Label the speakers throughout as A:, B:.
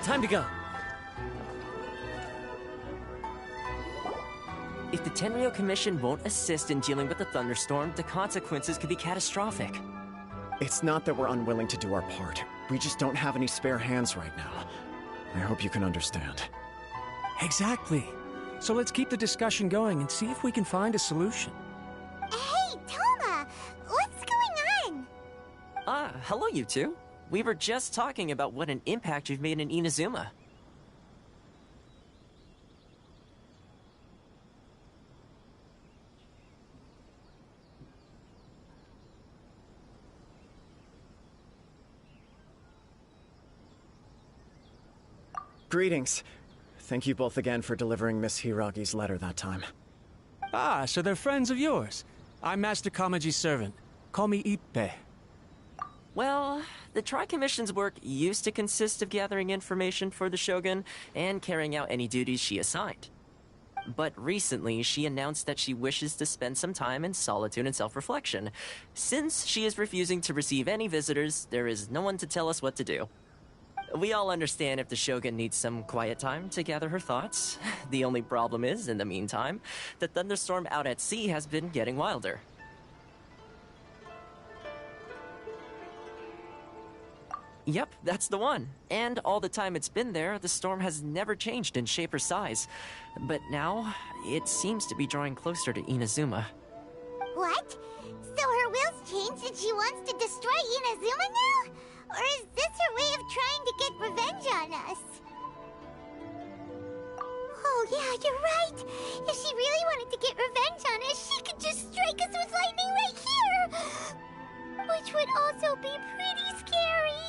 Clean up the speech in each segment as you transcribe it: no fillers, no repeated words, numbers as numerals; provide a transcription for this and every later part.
A: time to go.
B: If the Tenryou Commission won't assist in dealing with the thunderstorm, the consequences could be catastrophic.
C: It's not that we're unwilling to do our part. We just don't have any spare hands right now. I hope you can understand.
A: Exactly. So let's keep the discussion going and see if we can find a solution.
D: Hey, Toma! What's going on?
B: Hello you two. We were just talking about what an impact you've made in Inazuma.
C: Greetings. Thank you both again for delivering Miss Hiragi's letter that time.
A: Ah, so they're friends of yours. I'm Master Kamaji's servant. Call me Ippe.
B: Well, the Tri-Commission's work used to consist of gathering information for the Shogun and carrying out any duties she assigned. But recently, she announced that she wishes to spend some time in solitude and self-reflection. Since she is refusing to receive any visitors, there is no one to tell us what to do. We all understand if the Shogun needs some quiet time to gather her thoughts. The only problem is, in the meantime, the thunderstorm out at sea has been getting wilder. Yep, that's the one. And all the time it's been there, the storm has never changed in shape or size. But now, it seems to be drawing closer to Inazuma.
D: What? So her will's changed and she wants to destroy Inazuma now? Or is this her way of trying to get revenge on us? Oh yeah, you're right! If she really wanted to get revenge on us, she could just strike us with lightning right here! Which would also be pretty scary!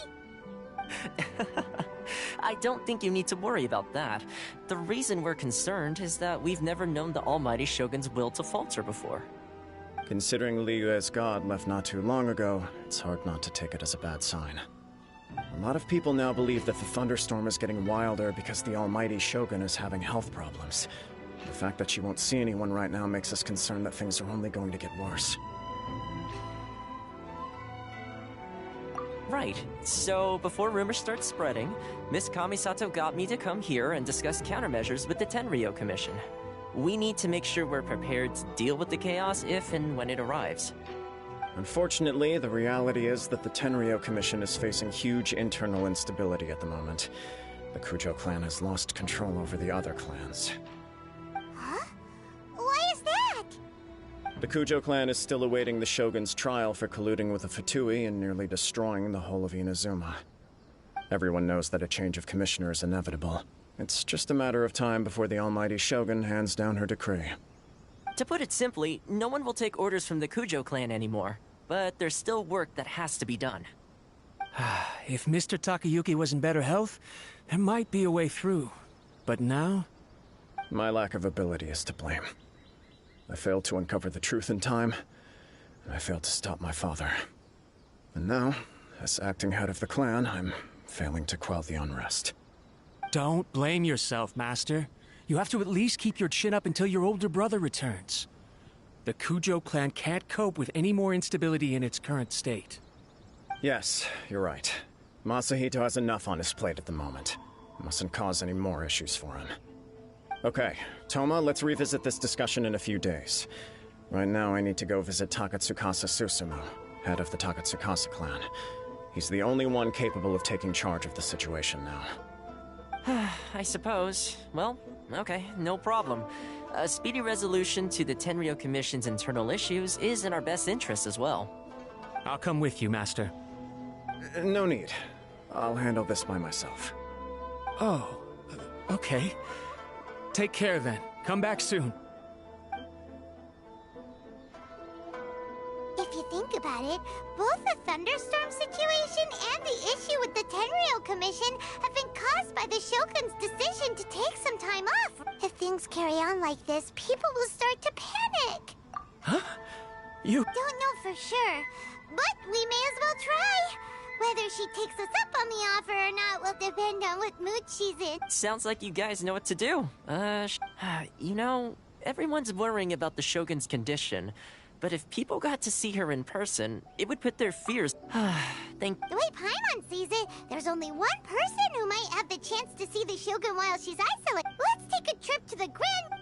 B: I don't think you need to worry about that. The reason we're concerned is that we've never known the Almighty Shogun's will to falter before.
C: Considering Liyue's god left not too long ago, it's hard not to take it as a bad sign. A lot of people now believe that the thunderstorm is getting wilder because the Almighty Shogun is having health problems. The fact that she won't see anyone right now makes us concerned that things are only going to get worse.
B: Right. So, before rumors start spreading, Miss Kamisato got me to come here and discuss countermeasures with the Tenryou Commission. We need to make sure we're prepared to deal with the chaos if and when it arrives.
C: Unfortunately, the reality is that the Tenryou Commission is facing huge internal instability at the moment. The Kujo clan has lost control over the other clans.
D: Huh? Why is that?
C: The Kujo clan is still awaiting the Shogun's trial for colluding with the Fatui and nearly destroying the whole of Inazuma. Everyone knows that a change of commissioner is inevitable. It's just a matter of time before the Almighty Shogun hands down her decree.
B: To put it simply, no one will take orders from the Kujo clan anymore. But there's still work that has to be done.
A: If Mr. Takayuki was in better health, there might be a way through. But now?
C: My lack of ability is to blame. I failed to uncover the truth in time, and I failed to stop my father. And now, as acting head of the clan, I'm failing to quell the unrest.
A: Don't blame yourself, Master. You have to at least keep your chin up until your older brother returns. The Kujo clan can't cope with any more instability in its current state.
C: Yes, you're right. Masahito has enough on his plate at the moment. Mustn't cause any more issues for him. Okay, Toma, let's revisit this discussion in a few days. Right now I need to go visit Takatsukasa Susumu, head of the Takatsukasa clan. He's the only one capable of taking charge of the situation now.
B: I suppose. Well, okay, no problem. A speedy resolution to the Tenryou Commission's internal issues is in our best interest as well.
A: I'll come with you, Master.
C: No need. I'll handle this by myself.
A: Oh, okay. Take care then. Come back soon.
D: If you think about it, both the thunderstorm situation and the issue with the Tenryou Commission have been caused by the Shogun's decision to take some time off. If things carry on like this, people will start to panic.
A: Huh? You...
D: Don't know for sure, but we may as well try. Whether she takes us up on the offer or not will depend on what mood she's in.
B: Sounds like you guys know what to do. You know, everyone's worrying about the Shogun's condition, But if people got to see her in person, it would put their fears... Thank...
D: The way Paimon sees it, there's only one person who might have the chance to see the Shogun while she's isolated. Let's take a trip to the Grand...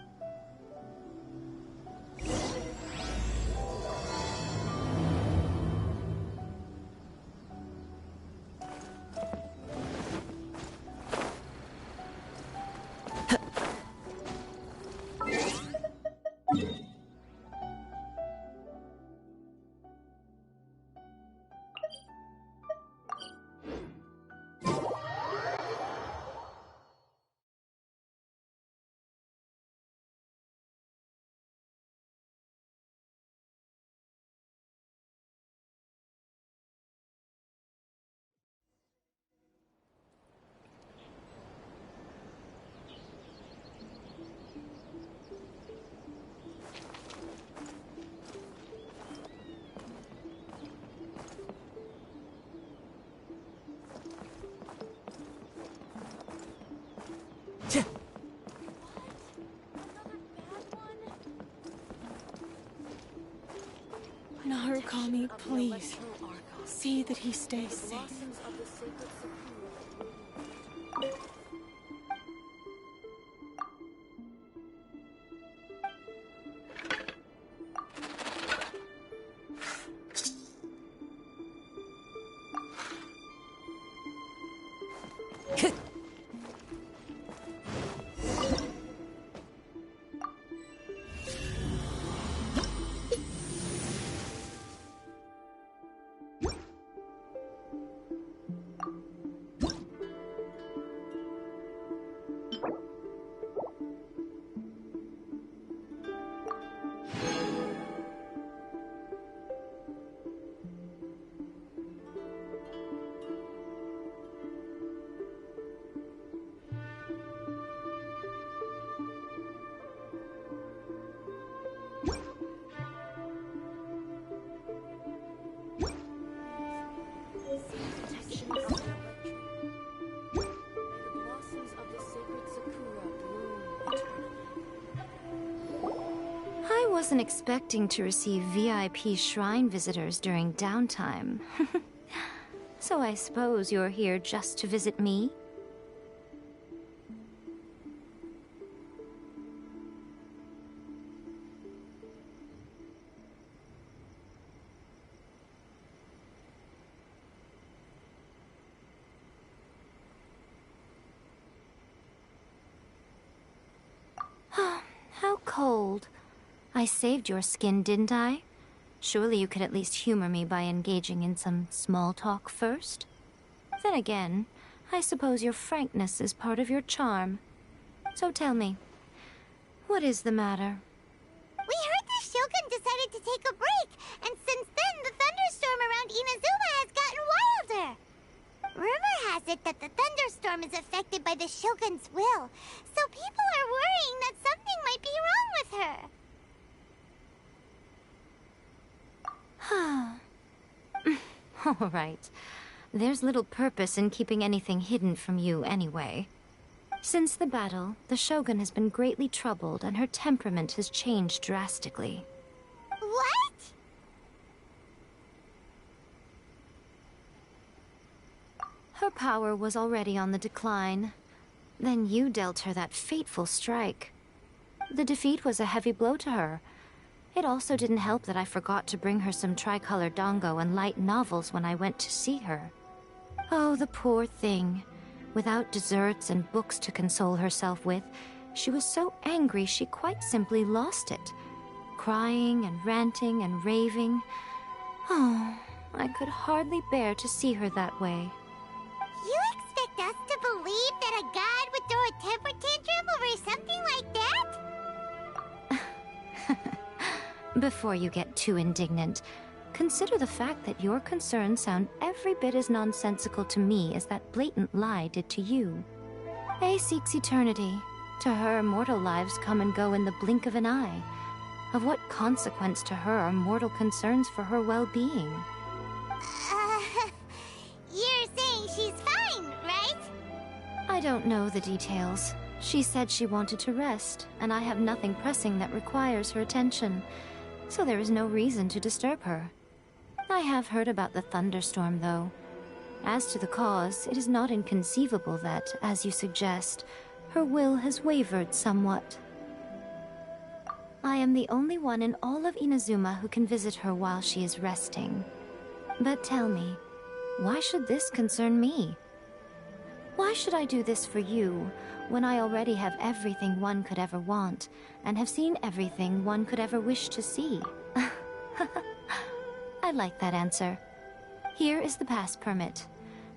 E: Narukami, please. See that he stays safe.
F: I wasn't expecting to receive VIP shrine visitors during downtime. So I suppose you're here just to visit me? How cold. I saved your skin, didn't I? Surely you could at least humor me by engaging in some small talk first? Then again, I suppose your frankness is part of your charm. So tell me, what is the matter?
D: We heard the Shogun decided to take a break, and since then the thunderstorm around Inazuma has gotten wilder. Rumor has it that the thunderstorm is affected by the Shogun's will, so people are worrying that something might be wrong with her.
F: All right. There's little purpose in keeping anything hidden from you anyway. Since the battle, the Shogun has been greatly troubled and her temperament has changed drastically.
D: What?
F: Her power was already on the decline. Then you dealt her that fateful strike. The defeat was a heavy blow to her. It also didn't help that I forgot to bring her some tricolor dango and light novels when I went to see her. Oh, the poor thing. Without desserts and books to console herself with, she was so angry she quite simply lost it. Crying and ranting and raving. Oh, I could hardly bear to see her that way.
D: You expect us to believe that a god would throw a temper tantrum over something like that?
F: Before you get too indignant, consider the fact that your concerns sound every bit as nonsensical to me as that blatant lie did to you. A seeks eternity. To her, mortal lives come and go in the blink of an eye. Of what consequence to her are mortal concerns for her well-being?
D: You're saying she's fine, right?
F: I don't know the details. She said she wanted to rest, and I have nothing pressing that requires her attention. so there is no reason to disturb her. I have heard about the thunderstorm, though. As to the cause, it is not inconceivable that, as you suggest, her will has wavered somewhat. I am the only one in all of Inazuma who can visit her while she is resting. But tell me, why should this concern me? Why should I do this for you, when I already have everything one could ever want, and have seen everything one could ever wish to see? I like that answer. Here is the pass permit.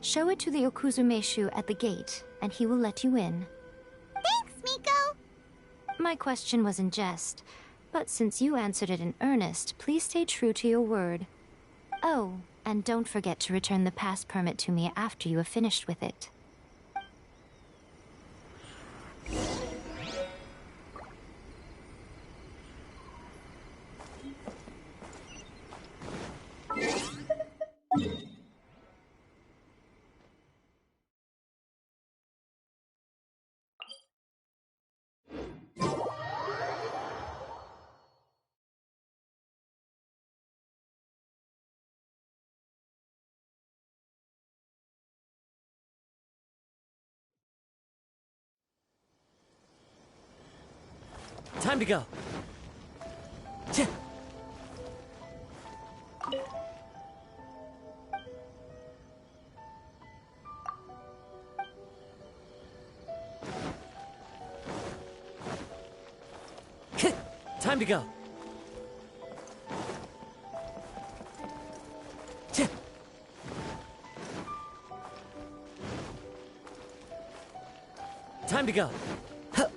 F: Show it to the Okuzumeshu at the gate, and he will let you in.
D: Thanks, Miko!
F: My question was in jest, but since you answered it in earnest, please stay true to your word. Oh, and don't forget to return the pass permit to me after you have finished with it.
B: Time to go. Tch. Time to go. Tch. Time to go. Huh.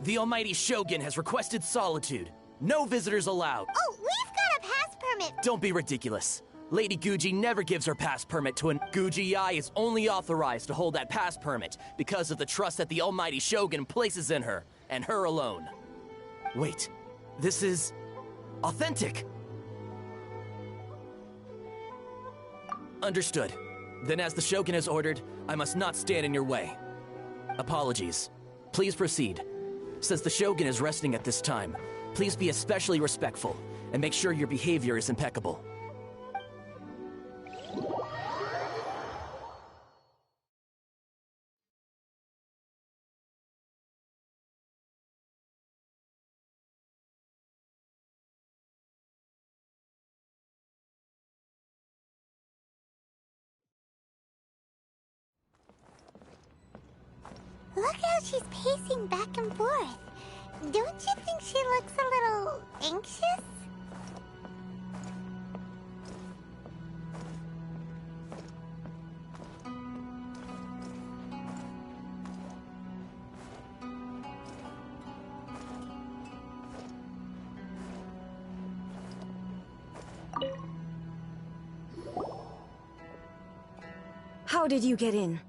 B: The Almighty Shogun has requested solitude. No visitors allowed.
D: Oh, we've got a pass permit!
B: Don't be ridiculous. Lady Guji never gives her pass permit to an Guji-ai is only authorized to hold that pass permit because of the trust that the Almighty Shogun places in her, and her alone. Wait, this is authentic. Understood. Then as the Shogun has ordered, I must not stand in your way. Apologies. Please proceed. Since the Shogun is resting at this time, please be especially respectful, and make sure your behavior is impeccable.
D: Look how she's pacing back and forth. Don't you think she looks a little anxious?
G: How did you get in?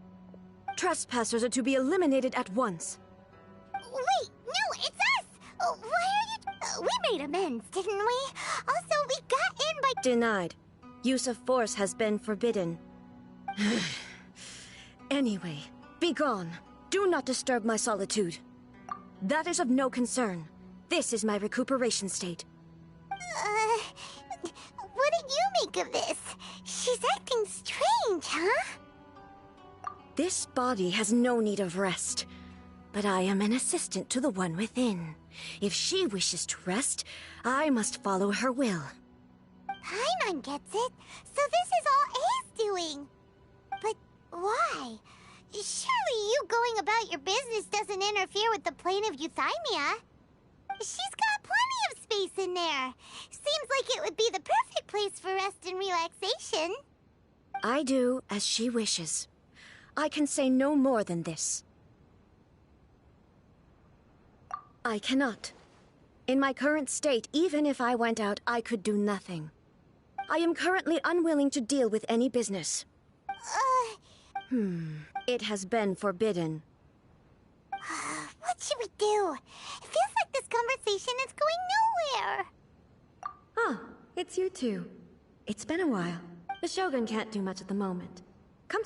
G: Trespassers are to be eliminated at once.
D: Wait, no, it's us! Oh, why are you... we made amends, didn't we? Also, we got in by...
G: Denied. Use of force has been forbidden. Anyway, be gone. Do not disturb my solitude. That is of no concern. This is my recuperation state.
D: What did you make of this? She's acting strange, huh?
G: This body has no need of rest, but I am an assistant to the one within. If she wishes to rest, I must follow her will.
D: Paimon gets it, so this is all A's doing. But why? Surely you going about your business doesn't interfere with the plane of Euthymia. She's got plenty of space in there. Seems like it would be the perfect place for rest and relaxation.
G: I do as she wishes. I can say no more than this. I cannot. In my current state, even if I went out, I could do nothing. I am currently unwilling to deal with any business. It has been forbidden.
D: What should we do? It feels like this conversation is going nowhere.
G: Ah, it's you two. It's been a while. The Shogun can't do much at the moment. Come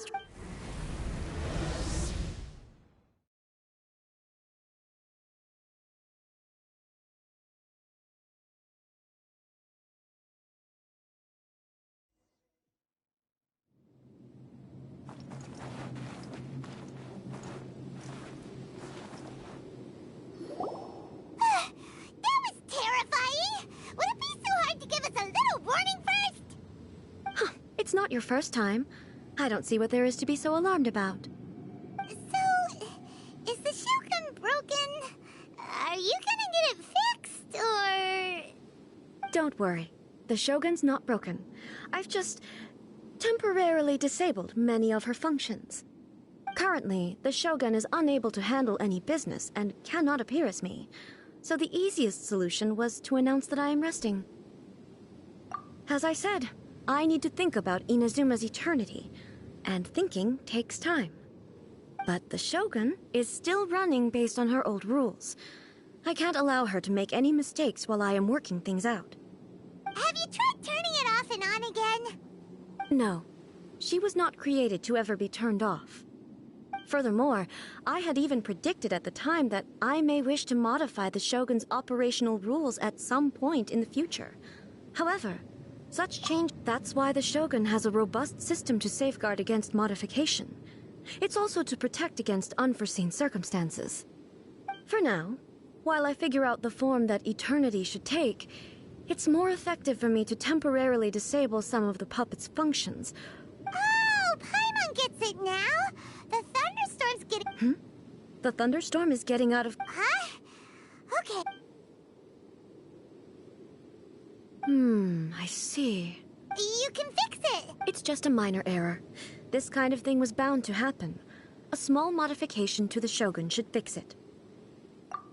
G: It's not your first time. I don't see what there is to be so alarmed about.
D: So, is the Shogun broken? Are you gonna get it fixed, or...?
G: Don't worry. The Shogun's not broken. I've just temporarily disabled many of her functions. Currently, the Shogun is unable to handle any business and cannot appear as me. So the easiest solution was to announce that I am resting. As I said, I need to think about Inazuma's eternity, and thinking takes time. But the Shogun is still running based on her old rules. I can't allow her to make any mistakes while I am working things out.
D: Have you tried turning it off and on again?
G: No. She was not created to ever be turned off. Furthermore, I had even predicted at the time that I may wish to modify the Shogun's operational rules at some point in the future. However, such change... That's why the Shogun has a robust system to safeguard against modification. It's also to protect against unforeseen circumstances. For now, while I figure out the form that eternity should take, it's more effective for me to temporarily disable some of the puppet's functions.
D: Oh, Paimon gets it now! The thunderstorm's getting...
G: The thunderstorm is getting out of...
D: Huh? Okay.
G: I see.
D: You can fix it!
G: It's just a minor error. This kind of thing was bound to happen. A small modification to the Shogun should fix it.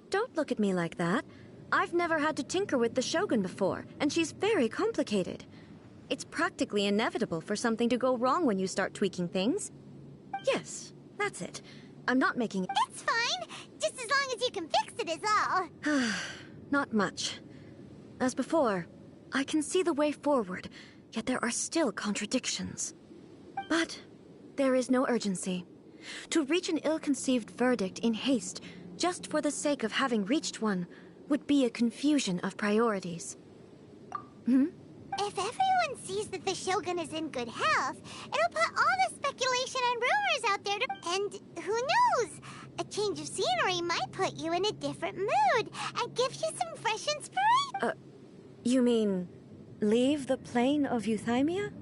G: Don't look at me like that. I've never had to tinker with the Shogun before, and she's very complicated. It's practically inevitable for something to go wrong when you start tweaking things. Yes, that's it. I'm not making it...
D: It's fine! Just as long as you can fix it is all.
G: Not much. As before, I can see the way forward, yet there are still contradictions. But there is no urgency. To reach an ill-conceived verdict in haste, just for the sake of having reached one, would be a confusion of priorities.
D: If everyone sees that the Shogun is in good health, it'll put all the speculation and rumors out there to... And who knows? A change of scenery might put you in a different mood and give you some fresh inspiration.
G: You mean, leave the plane of euthymia?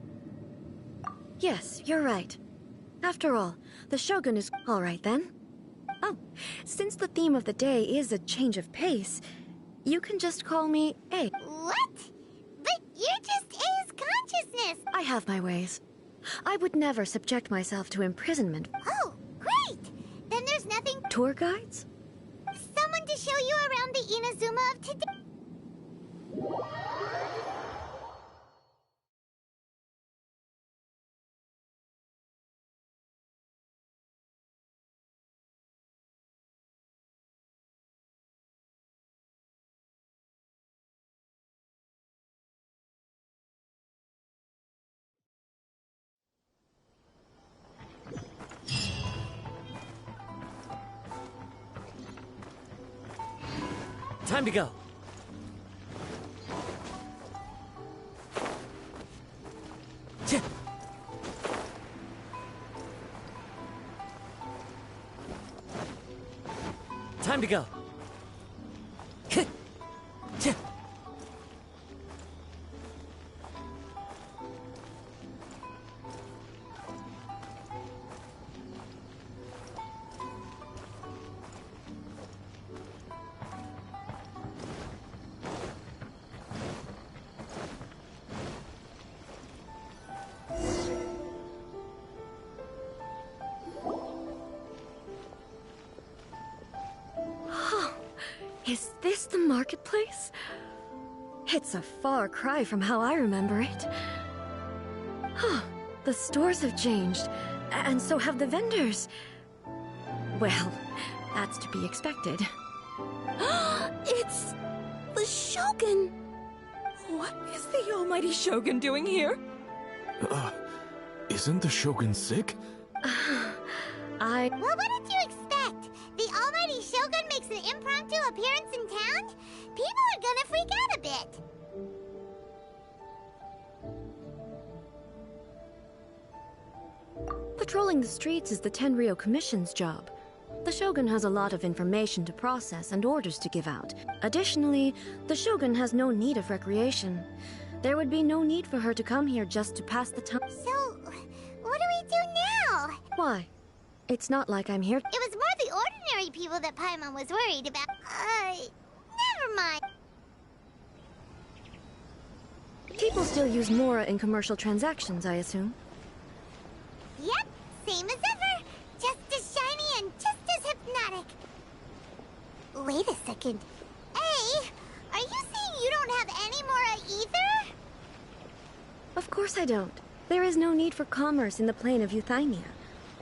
G: Yes, you're right. After all, the Shogun is... All right, then. Oh, since the theme of the day is a change of pace, you can just call me A.
D: What? But you're just A's consciousness!
G: I have my ways. I would never subject myself to imprisonment.
D: Oh, great! Then there's nothing...
G: Tour guides?
D: Someone to show you around the Inazuma of today.
B: Time to go. Time to go.
G: Is this the marketplace? It's a far cry from how I remember it. Huh, the stores have changed, and so have the vendors. Well, that's to be expected.
E: It's the Shogun! What is the almighty Shogun doing here?
H: Isn't the Shogun sick?
D: Well, what did you expect? The almighty Shogun makes an impromptu appearance in town? People are gonna freak out a bit.
G: Patrolling the streets is the Tenryou Commission's job. The Shogun has a lot of information to process and orders to give out. Additionally, the Shogun has no need of recreation. There would be no need for her to come here just to pass the time.
D: So, what do we do now?
G: Why? It's not like I'm here.
D: It was more the ordinary people that Paimon was worried about. Never mind.
G: People still use Mora in commercial transactions, I assume.
D: Yep, same as ever. Just as shiny and just as hypnotic. Wait a second. Hey, are you saying you don't have any Mora either?
G: Of course I don't. There is no need for commerce in the plane of Euthymia.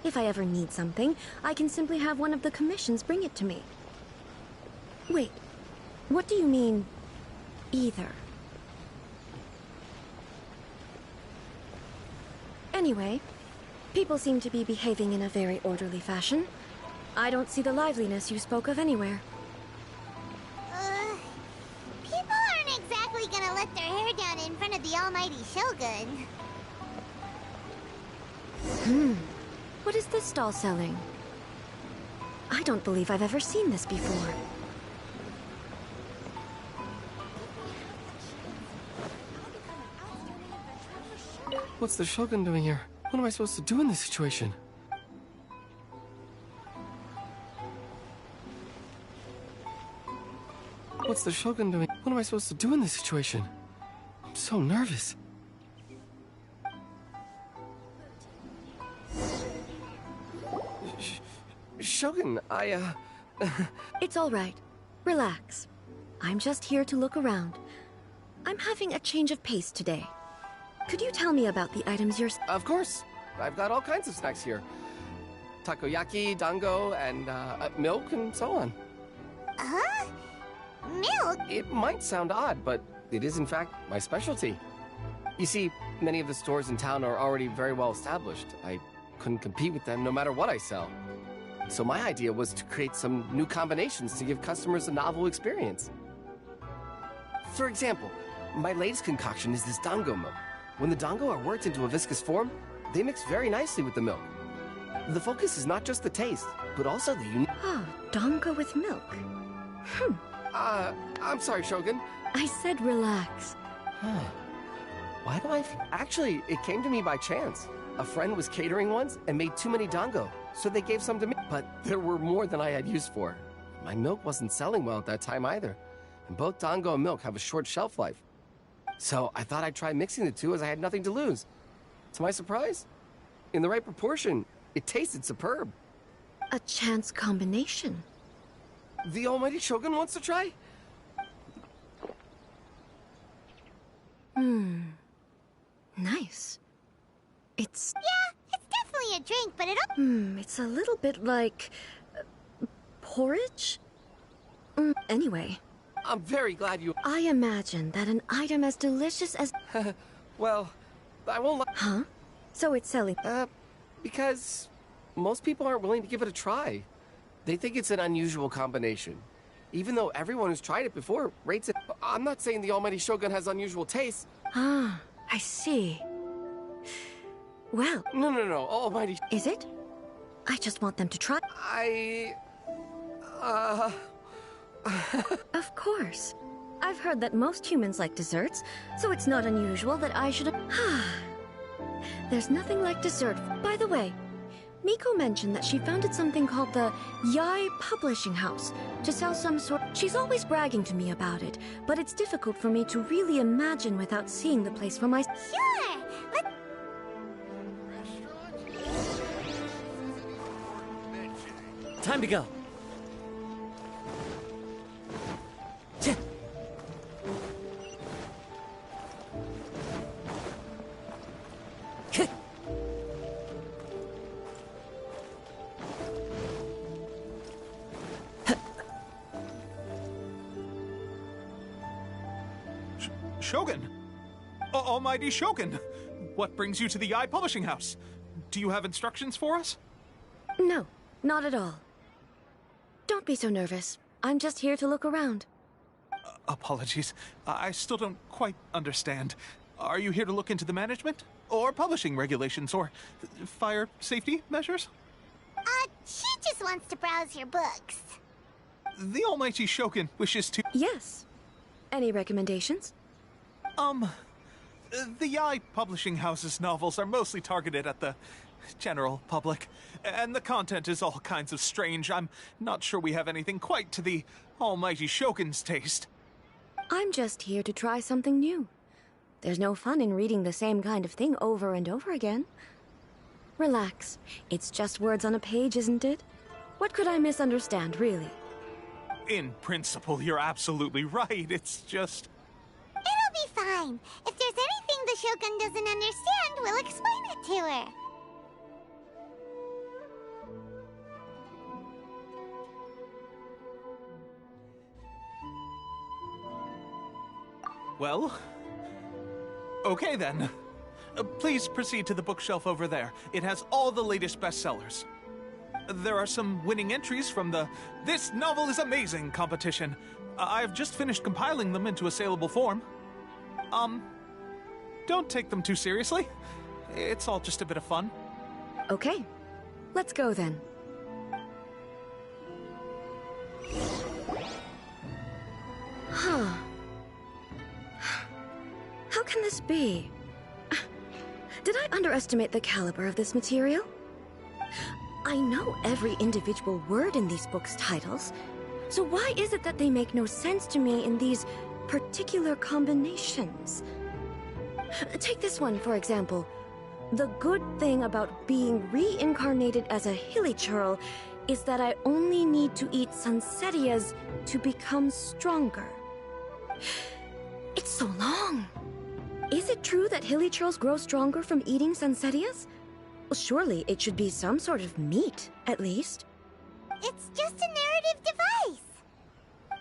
G: If I ever need something, I can simply have one of the commissions bring it to me. Wait, what do you mean, either? Anyway, people seem to be behaving in a very orderly fashion. I don't see the liveliness you spoke of anywhere.
D: People aren't exactly gonna let their hair down in front of the almighty Shogun.
G: What is this stall selling? I don't believe I've ever seen this before.
I: What's the Shogun doing here? What am I supposed to do in this situation? What's the Shogun doing? What am I supposed to do in this situation? I'm so nervous. Shogun,
G: It's all right. Relax. I'm just here to look around. I'm having a change of pace today. Could you tell me about the items you're...
I: Of course. I've got all kinds of snacks here. Takoyaki, dango, and milk, and so on.
D: Huh? Milk?
I: It might sound odd, but it is in fact my specialty. You see, many of the stores in town are already very well established. I couldn't compete with them no matter what I sell. So my idea was to create some new combinations to give customers a novel experience. For example, my latest concoction is this dango milk. When the dango are worked into a viscous form, they mix very nicely with the milk. The focus is not just the taste, but also the unique...
G: Oh, dango with milk.
I: I'm sorry, Shogun.
G: I said relax.
I: Huh. Why do I... Actually, it came to me by chance. A friend was catering once and made too many dango, so they gave some to me. But there were more than I had use for. My milk wasn't selling well at that time either. And both dango and milk have a short shelf life. So I thought I'd try mixing the two as I had nothing to lose. To my surprise, in the right proportion, it tasted superb.
G: A chance combination.
I: The almighty Shogun wants to try?
G: Nice. It's...
D: Yeah, it's definitely a drink, but it...
G: it's a little bit like... porridge? Anyway,
I: I'm very glad you...
G: I imagine that an item as delicious as...
I: Well, I won't lie.
G: Huh? So it's selling...
I: Because most people aren't willing to give it a try. They think it's an unusual combination. Even though everyone who's tried it before rates it... I'm not saying the almighty Shogun has unusual tastes.
G: Ah, I see. Well...
I: No, almighty...
G: Is it? I just want them to try... Of course. I've heard that most humans like desserts, so it's not unusual that I should... There's nothing like dessert. By the way, Miko mentioned that she founded something called the Yai Publishing House to sell some sort... She's always bragging to me about it, but it's difficult for me to really imagine without seeing the place for myself.
D: Sure!
J: Time to go.
H: Shogun! Almighty Shogun! What brings you to the Yae Publishing House? Do you have instructions for us?
G: No, not at all. Don't be so nervous. I'm just here to look around.
H: Apologies. I still don't quite understand. Are you here to look into the management? Or publishing regulations? Or fire safety measures?
D: She just wants to browse your books.
H: The Almighty Shogun wishes to...
G: Yes. Any recommendations?
H: The Yae Publishing House's novels are mostly targeted at the general public, and the content is all kinds of strange. I'm not sure we have anything quite to the Almighty Shogun's taste.
G: I'm just here to try something new. There's no fun in reading the same kind of thing over and over again. Relax. It's just words on a page, isn't it? What could I misunderstand, really?
H: In principle, you're absolutely right. It's just...
D: It'll be fine. If there's anything the Shogun doesn't understand, we'll explain it to her.
H: Well... Okay then. Please proceed to the bookshelf over there. It has all the latest bestsellers. There are some winning entries from the This Novel is Amazing competition. I've just finished compiling them into a saleable form. Don't take them too seriously. It's all just a bit of fun.
G: Okay. Let's go then. Huh. How can this be? Did I underestimate the caliber of this material? I know every individual word in these books' titles, so why is it that they make no sense to me in these particular combinations? Take this one, for example. The good thing about being reincarnated as a hilly churl is that I only need to eat sunsetias to become stronger. It's so long. Is it true that hilly churls grow stronger from eating sunsetias? Well, surely it should be some sort of meat, at least.
D: It's just a narrative device.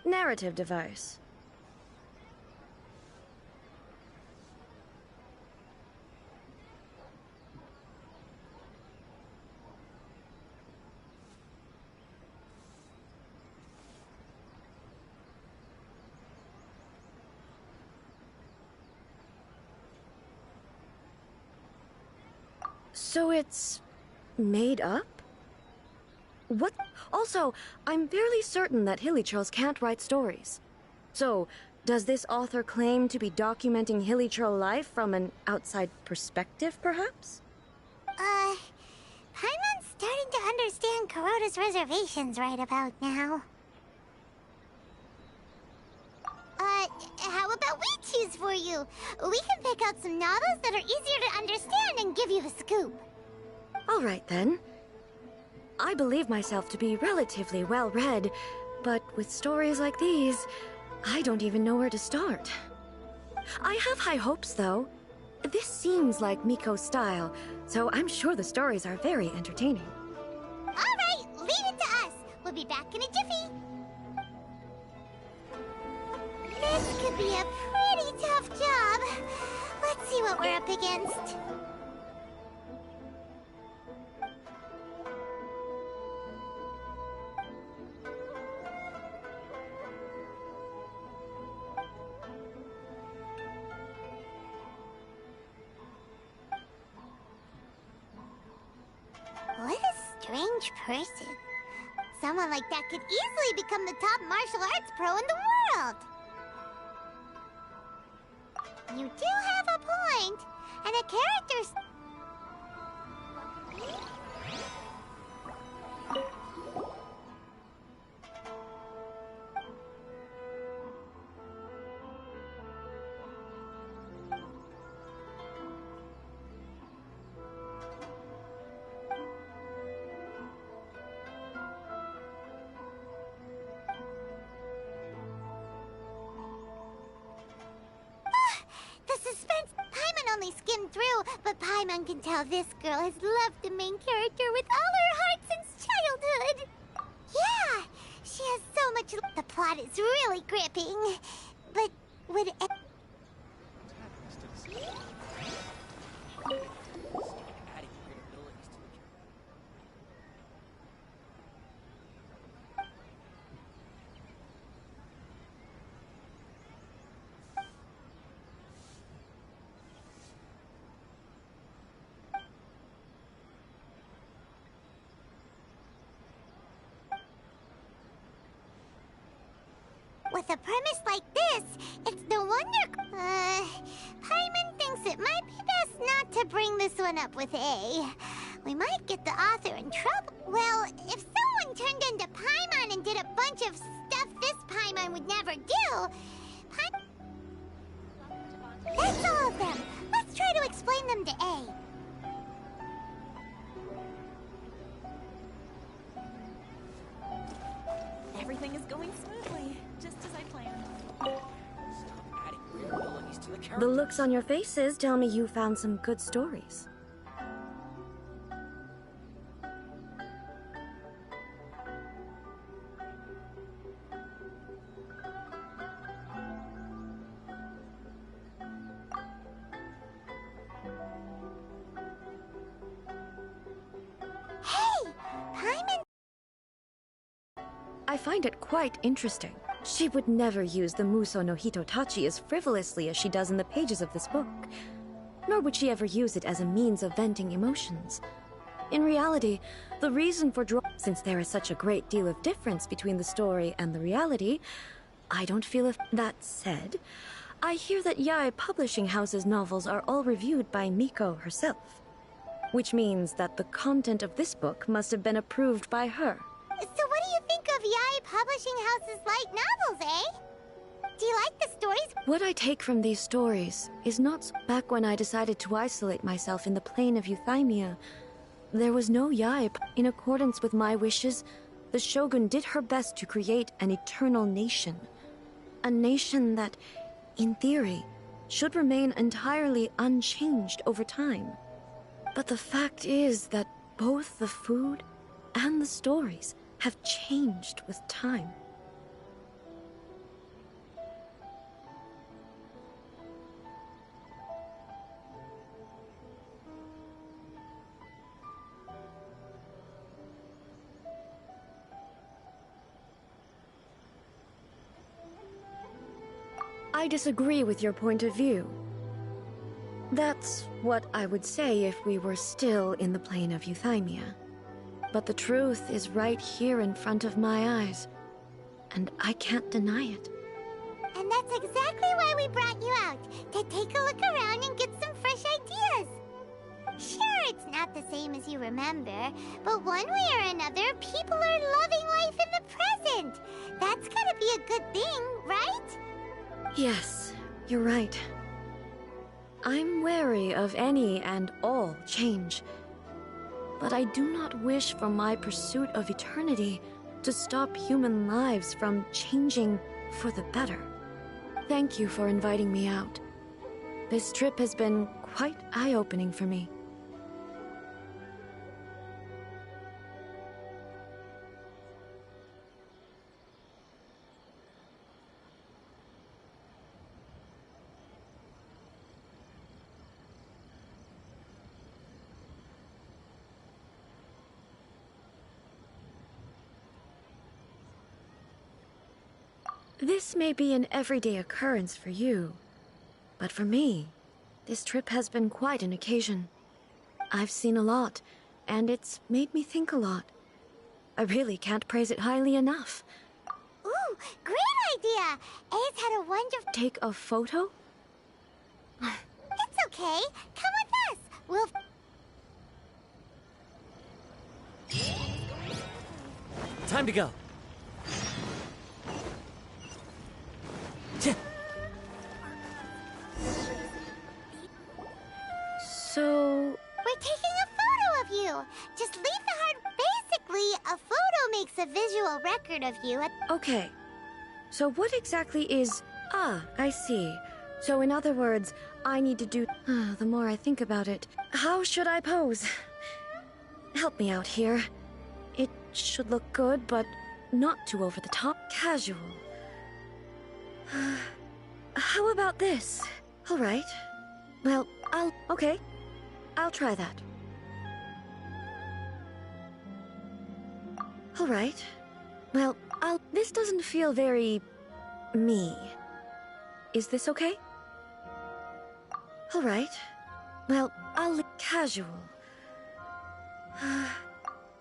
G: Narrative device. So it's made up? What? Also, I'm fairly certain that hilly churls can't write stories. So, does this author claim to be documenting hilly churl life from an outside perspective, perhaps?
D: Paimon's starting to understand Kuroda's reservations right about now. How about we choose for you? We can pick out some novels that are easier to understand and give you the scoop.
G: All right, then. I believe myself to be relatively well-read, but with stories like these, I don't even know where to start. I have high hopes, though. This seems like Miko's style, so I'm sure the stories are very entertaining.
D: All right, leave it to us. We'll be back in a jiffy. This could be a pretty tough job. Let's see what we're up against. What a strange person. Someone like that could easily become the top martial arts pro in the world. You do have a point, and a character's... only skimmed through, but Paimon can tell this girl has loved the main character with all her heart since childhood. Yeah, she has so much... The plot is really gripping, but would... with a premise like this, it's no wonder... Paimon thinks it might be best not to bring this one up with A. We might get the author in trouble. Well, if someone turned into Paimon and did a bunch of stuff this Paimon would never do... That's all of them. Let's try to explain them to A.
E: Everything is going smoothly, just as I planned.
B: Stop adding readabilities to the characters.
G: The looks on your faces tell me you found some good stories.
D: Hey! Paimon...
G: I find it quite interesting. She would never use the Muso no Hitotachi as frivolously as she does in the pages of this book. Nor would she ever use it as a means of venting emotions. In reality, the reason for since there is such a great deal of difference between the story and the reality, I don't feel if... That said, I hear that Yae Publishing House's novels are all reviewed by Miko herself. Which means that the content of this book must have been approved by her.
D: So what do you think of Yae Publishing House's light novels, eh? Do you like the stories?
G: What I take from these stories is not... Back when I decided to isolate myself in the plane of Euthymia, there was no Yae. In accordance with my wishes, the Shogun did her best to create an eternal nation. A nation that, in theory, should remain entirely unchanged over time. But the fact is that both the food and the stories have changed with time. I disagree with your point of view. That's what I would say if we were still in the plane of Euthymia. But the truth is right here in front of my eyes, and I can't deny it.
D: And that's exactly why we brought you out, to take a look around and get some fresh ideas. Sure, it's not the same as you remember, but one way or another, people are loving life in the present. That's gotta be a good thing, right?
G: Yes, you're right. I'm wary of any and all change. But I do not wish for my pursuit of eternity to stop human lives from changing for the better. Thank you for inviting me out. This trip has been quite eye-opening for me. This may be an everyday occurrence for you, but for me, this trip has been quite an occasion. I've seen a lot, and it's made me think a lot. I really can't praise it highly enough.
D: Ooh, great idea! A's had a wonderful...
G: Take a photo?
D: It's okay. Come with us. We'll...
A: Time to go.
G: So...
D: We're taking a photo of you. Just leave the heart... Basically, a photo makes a visual record of you.
G: Okay. So what exactly is... Ah, I see. So in other words, I need to do... the more I think about it. How should I pose? Help me out here. It should look good, but not too over the top. Casual. How about this? All right. Well, okay. I'll try that. All right. Well, this doesn't feel very... me. Is this okay? All right. Well, casual.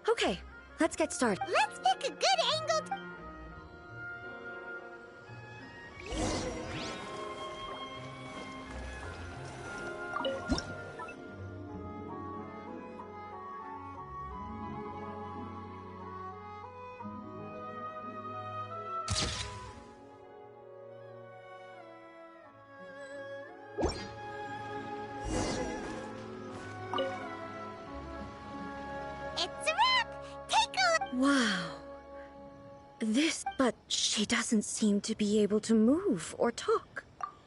G: Okay, let's get started.
D: Let's pick a good angle...
G: She doesn't seem to be able to move or talk.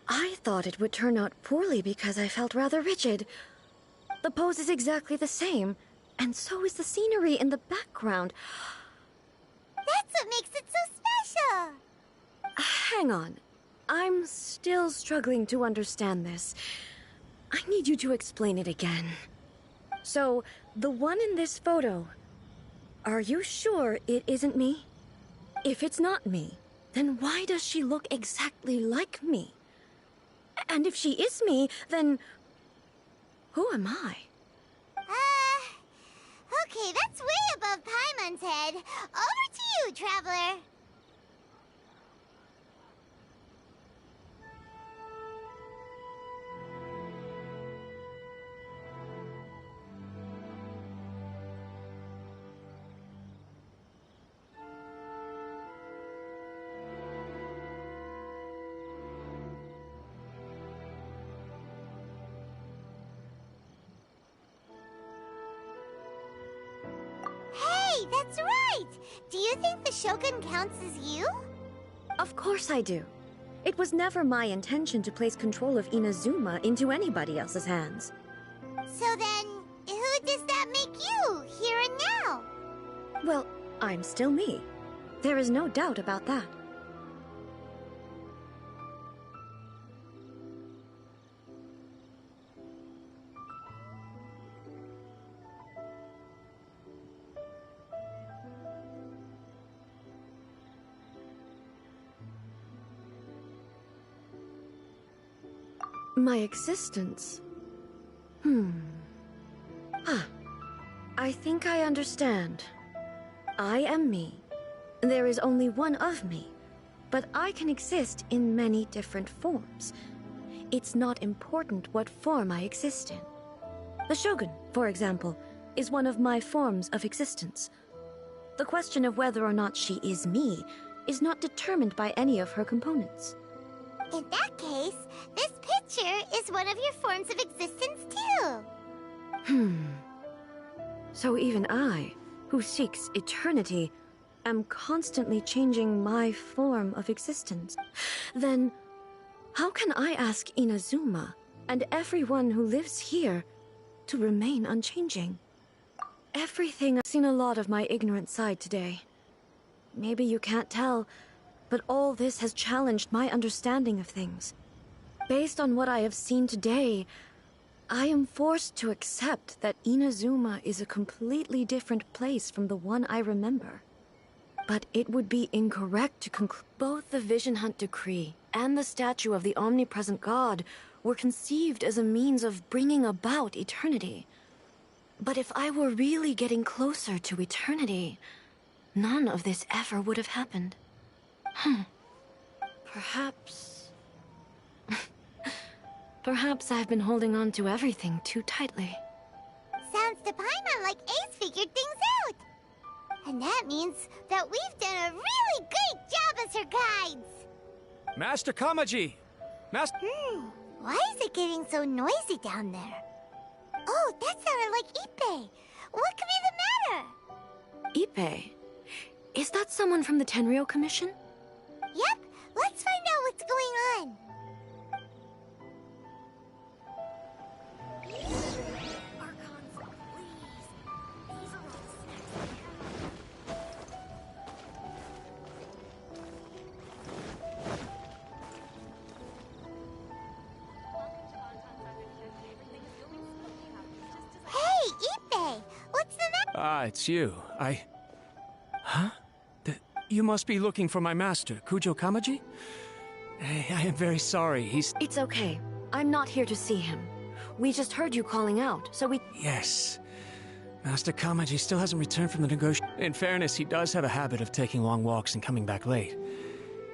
G: I thought it would turn out poorly because I felt rather rigid. The pose is exactly the same, and so is the scenery in the background.
D: That's what makes it so special!
G: Hang on. I'm still struggling to understand this. I need you to explain it again. So, the one in this photo, are you sure it isn't me? If it's not me, then why does she look exactly like me? And if she is me, then who am I?
D: Okay, that's way above Paimon's head. Over to you, Traveler. That's right! Do you think the Shogun counts as you?
G: Of course I do. It was never my intention to place control of Inazuma into anybody else's hands.
D: So then, who does that make you, here and now?
G: Well, I'm still me. There is no doubt about that. My existence? I think I understand. I am me. There is only one of me, but I can exist in many different forms. It's not important what form I exist in. The Shogun, for example, is one of my forms of existence. The question of whether or not she is me is not determined by any of her components.
D: In that case, this picture is one of your forms of existence too.
G: So even I, who seeks eternity, am constantly changing my form of existence. Then, how can I ask Inazuma and everyone who lives here to remain unchanging? I've seen a lot of my ignorant side today. Maybe you can't tell, but all this has challenged my understanding of things. Based on what I have seen today, I am forced to accept that Inazuma is a completely different place from the one I remember. But it would be incorrect to conclude both the Vision Hunt Decree and the statue of the omnipresent god were conceived as a means of bringing about eternity. But if I were really getting closer to eternity, none of this ever would have happened. Perhaps... Perhaps I've been holding on to everything too tightly.
D: Sounds to Paimon like Ace figured things out. And that means that we've done a really great job as her guides.
A: Master Kamaji! Master...
D: Why is it getting so noisy down there? Oh, that sounded like Ippei. What could be the matter?
G: Ippei? Is that someone from the Tenryou Commission?
D: Yep, let's find out what's going on. Hey, Ippei! What's the matter?
A: Ah, it's you. Huh? You must be looking for my master, Kujo Kamaji? I am very sorry,
G: It's okay. I'm not here to see him. We just heard you calling out, so we...
A: Yes. Master Kamaji still hasn't returned from the negotiation. In fairness, he does have a habit of taking long walks and coming back late.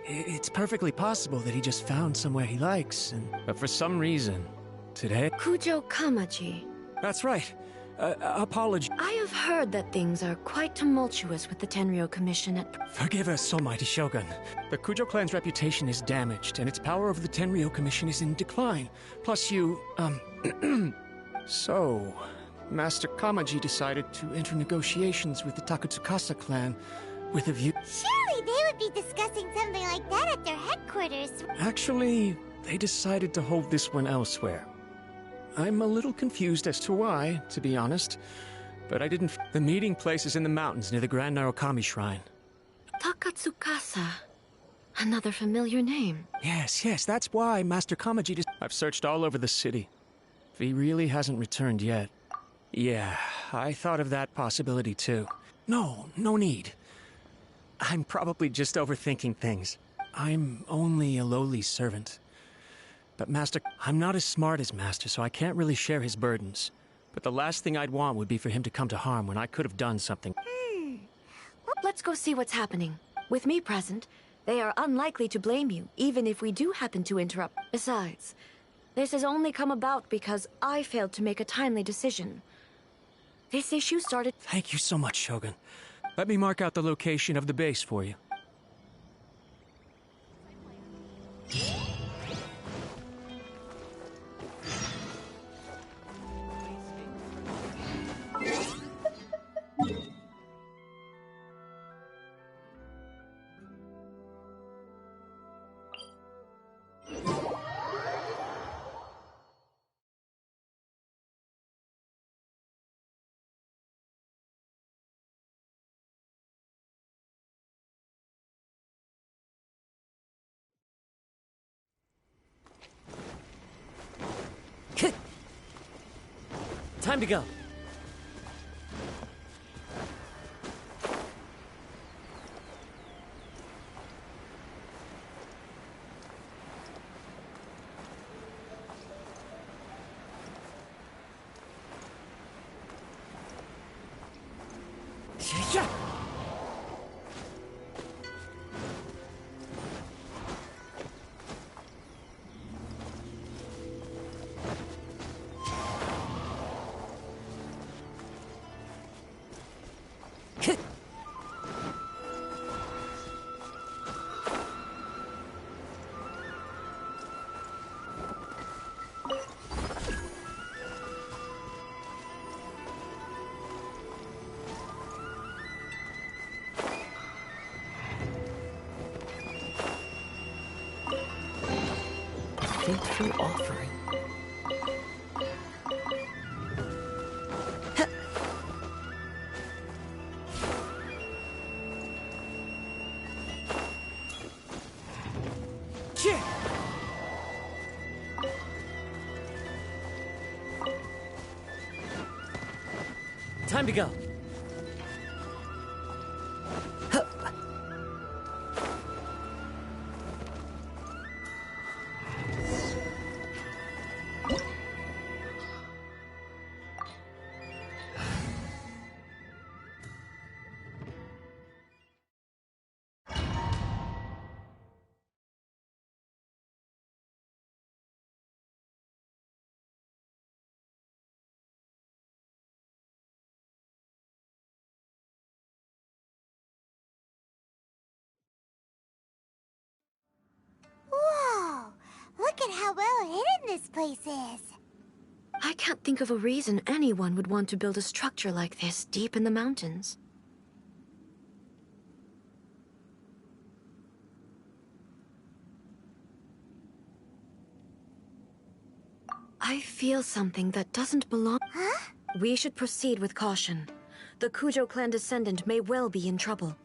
A: It's perfectly possible that he just found somewhere he likes, but for some reason, today...
G: Kujo Kamaji.
A: That's right. Apology.
G: I have heard that things are quite tumultuous with the Tenryou Commission at...
A: Forgive us, almighty Shogun. The Kujo clan's reputation is damaged, and its power over the Tenryou Commission is in decline. Plus you, So, Master Kamaji decided to enter negotiations with the Takatsukasa clan, With a view...
D: Surely they would be discussing something like that at their headquarters.
A: Actually, they decided to hold this one elsewhere. I'm a little confused as to why, to be honest. But I didn't... The meeting place is in the mountains near the Grand Narukami Shrine.
G: Takatsukasa. Another familiar name.
A: Yes, that's why Master Kamaji... I've searched all over the city. He really hasn't returned yet. Yeah, I thought of that possibility too. No need. I'm probably just overthinking things. I'm only a lowly servant. But Master... I'm not as smart as Master, so I can't really share his burdens. But the last thing I'd want would be for him to come to harm when I could have done something.
G: Let's go see what's happening. With me present, they are unlikely to blame you, even if we do happen to interrupt. Besides, this has only come about because I failed to make a timely decision. This issue started...
A: Thank you so much, Shogun. Let me mark out the location of the base for you.
B: Time to go. Yeah. Faithful offering. Time to go.
D: Whoa! Look at how well hidden this place is.
G: I can't think of a reason anyone would want to build a structure like this deep in the mountains. I feel something that doesn't belong.
D: Huh?
G: We should proceed with caution. The Kujo clan descendant may well be in trouble.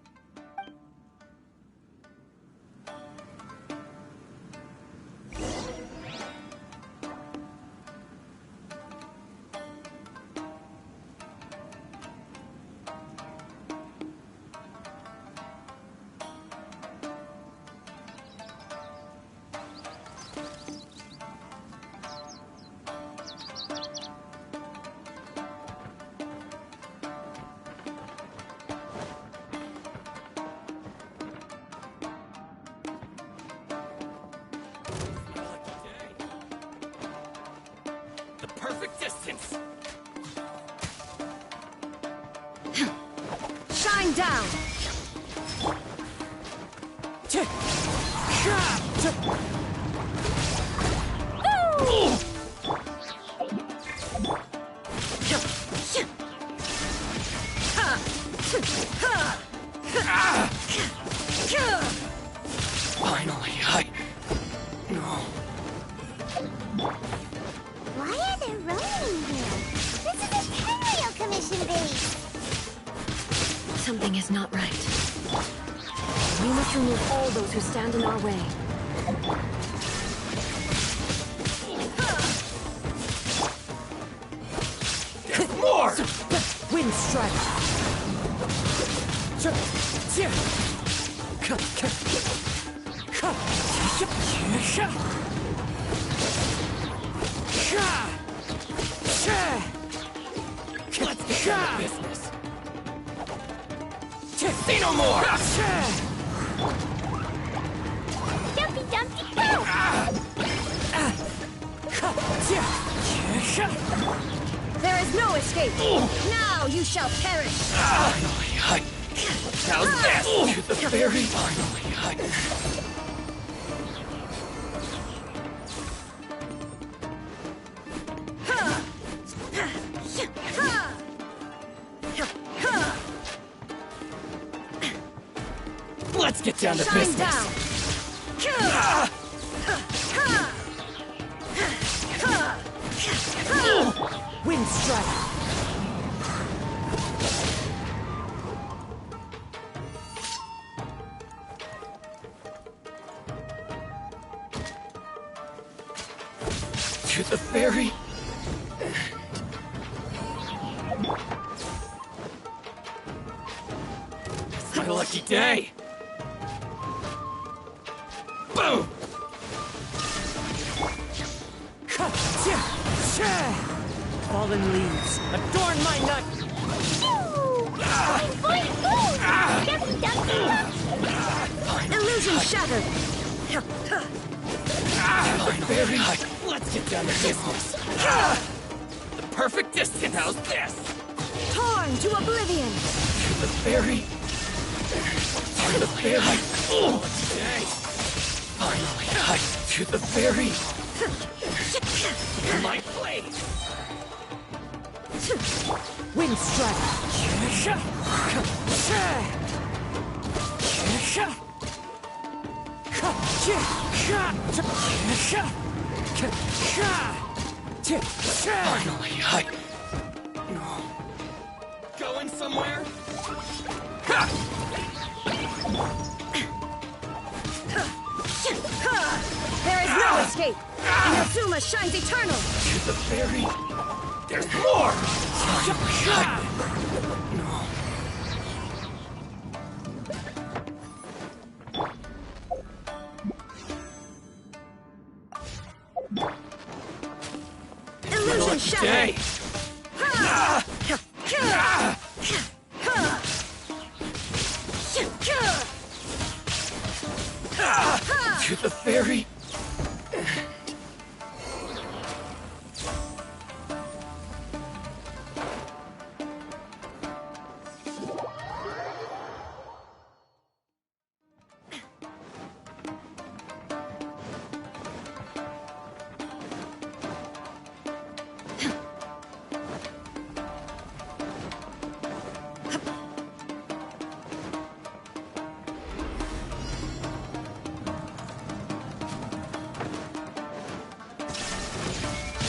B: Perfect distance.
G: Shine down! Something is not right. We must remove all those who stand in our way.
I: There's more!
A: Wind strike.
I: Let's get down to business. Say no more!
D: Dumpy Dumpty Boo!
G: There is no escape! Now you shall perish!
I: Finally, how's this? To the very finally, Let's get down to
G: Shine
I: business.
G: down!
A: Wind strike.
I: To the ferry. It's my lucky day. Boom!
A: Fallen leaves, adorn my nut!
D: Boing, boing, boing! Dumpy Dumpty Boo!
G: Illusion shattered!
I: Very let's get down to business. The perfect distance. How's this?
G: Torn to oblivion!
I: To the ferry. To the ferry. Oh, today. Finally, to the ferry. My place.
A: Wind strike.
I: Finally, going somewhere?
G: There is no escape! Inazuma shines eternal!
I: To the ferry. There's more!
G: Illusion shattered!
I: To the ferry.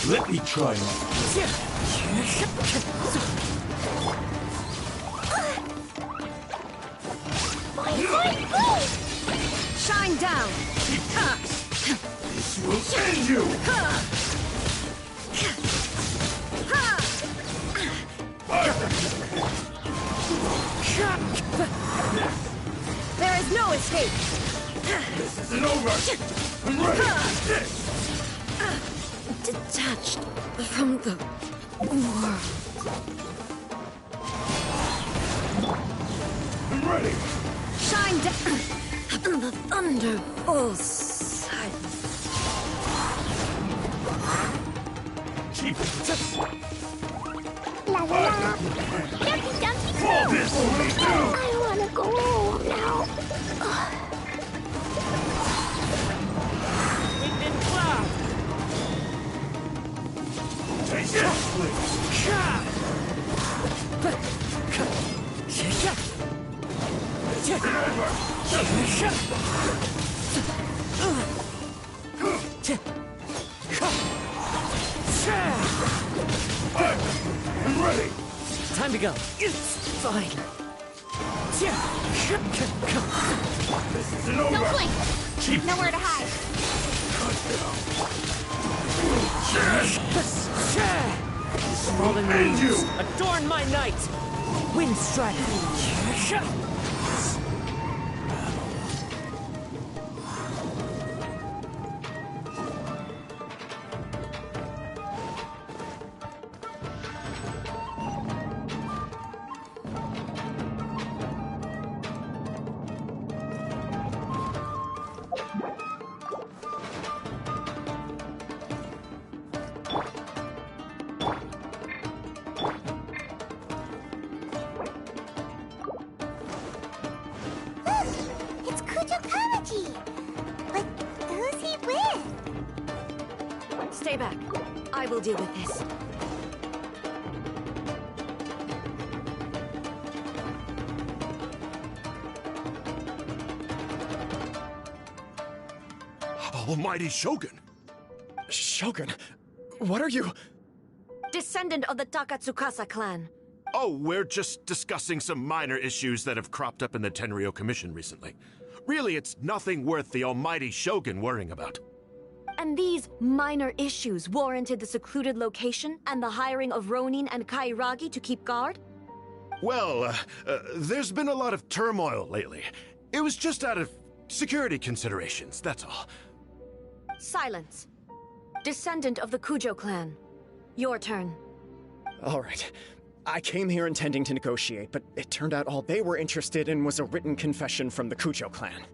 J: Let me try it.
G: Shine down!
J: This will end you!
G: There is no escape!
J: This isn't over! I'm ready for this!
G: Detached from the world.
J: I'm ready!
G: Shine down! The thunder falls silent.
D: La la la! Dumpy Dumpty
J: Fall
D: Boo!
J: this on me too!
D: I wanna go home now.
A: Wind and cloud.
J: Take this, please!
A: I'm ready.
J: Time to go.
A: It's fine.
D: Don't blink! Nowhere to hide.
B: Fallen leaves, adorn my night! Wind strike!
D: It's Kujo Kamaji! But who's he with?
G: Stay back. I will deal with this.
J: Almighty Shogun!
C: Shogun, what are you?
G: Descendant of the Takatsukasa clan.
J: Oh, we're just discussing some minor issues that have cropped up in the Tenryou Commission recently. Really, it's nothing worth the Almighty Shogun worrying about.
G: And these minor issues warranted the secluded location and the hiring of Ronin and Kairagi to keep guard?
J: Well, there's been a lot of turmoil lately. It was just out of security considerations, that's all.
G: Silence. Descendant of the Kujo clan. Your turn.
C: All right. I came here intending to negotiate, but it turned out all they were interested in was a written confession from the Kujo clan.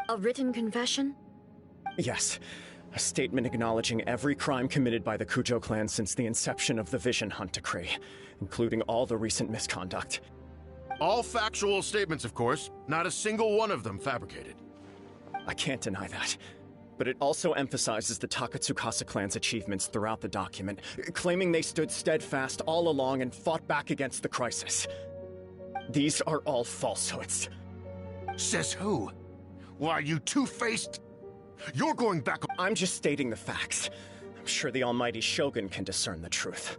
G: A written confession?
C: Yes. A statement acknowledging every crime committed by the Kujo clan since the inception of the Vision Hunt Decree, including all the recent misconduct.
J: All factual statements, of course. Not a single one of them fabricated.
C: I can't deny that. But it also emphasizes the Takatsukasa clan's achievements throughout the document, claiming they stood steadfast all along and fought back against the crisis. These are all falsehoods.
J: Says who? Why, you two-faced... You're going back...
C: I'm just stating the facts. I'm sure the almighty Shogun can discern the truth.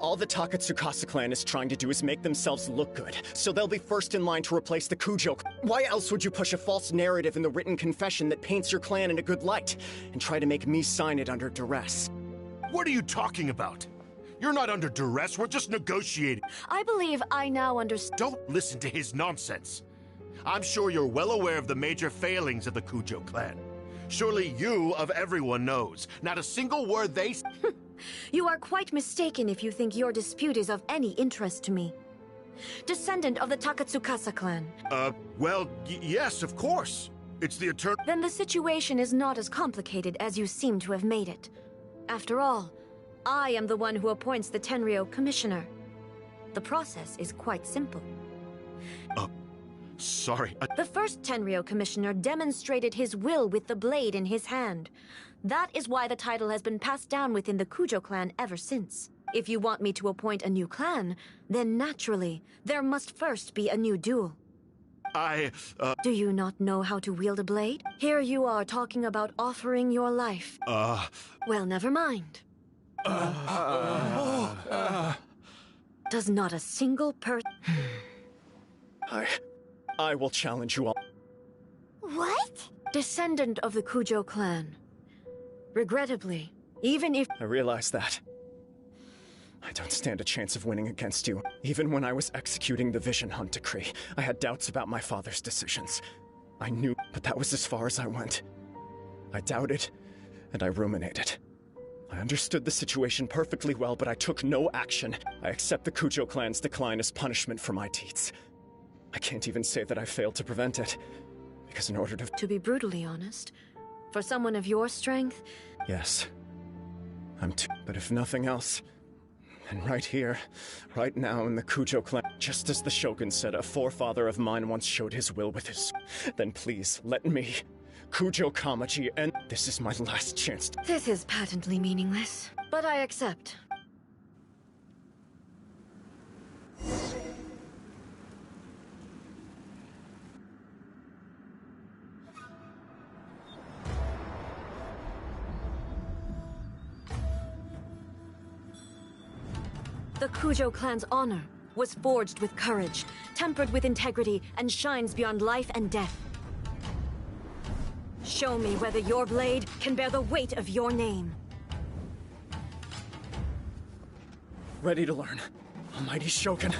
C: All the Takatsukasa clan is trying to do is make themselves look good, so they'll be first in line to replace the Kujo. Why else would you push a false narrative in the written confession that paints your clan in a good light, and try to make me sign it under duress?
J: What are you talking about? You're not under duress, we're just negotiating.
G: I believe I now understand.
J: Don't listen to his nonsense. I'm sure you're well aware of the major failings of the Kujo clan. Surely you, of everyone, knows. Not a single word they...
G: You are quite mistaken if you think your dispute is of any interest to me. Descendant of the Takatsukasa clan.
J: Well, yes, of course. It's the eternal...
G: Then the situation is not as complicated as you seem to have made it. After all, I am the one who appoints the Tenryou Commissioner. The process is quite simple.
J: Sorry.
G: The first Tenryou Commissioner demonstrated his will with the blade in his hand. That is why the title has been passed down within the Kujo clan ever since. If you want me to appoint a new clan, then naturally, there must first be a new duel. Do you not know how to wield a blade? Here you are talking about offering your life. Well, never mind. Does not a single
C: I will challenge you all.
D: What?
G: Descendant of the Kujo clan. Regrettably, even if...
C: I realize that. I don't stand a chance of winning against you. Even when I was executing the Vision Hunt Decree, I had doubts about my father's decisions. I knew, but that was as far as I went. I doubted, and I ruminated. I understood the situation perfectly well, but I took no action. I accept the Kujo clan's decline as punishment for my deeds. I can't even say that I failed to prevent it, because in order to...
G: To be brutally honest, for someone of your strength...
C: Yes. But if nothing else, then right here, right now in the Kujo clan, just as the Shogun said a forefather of mine once showed his will with his... Then please, let me, Kujo Kamaji, and this is my last chance.
G: This is patently meaningless, but I accept. The Kujo clan's honor was forged with courage, tempered with integrity, and shines beyond life and death. Show me whether your blade can bear the weight of your name.
C: Ready to learn. Almighty Shogun.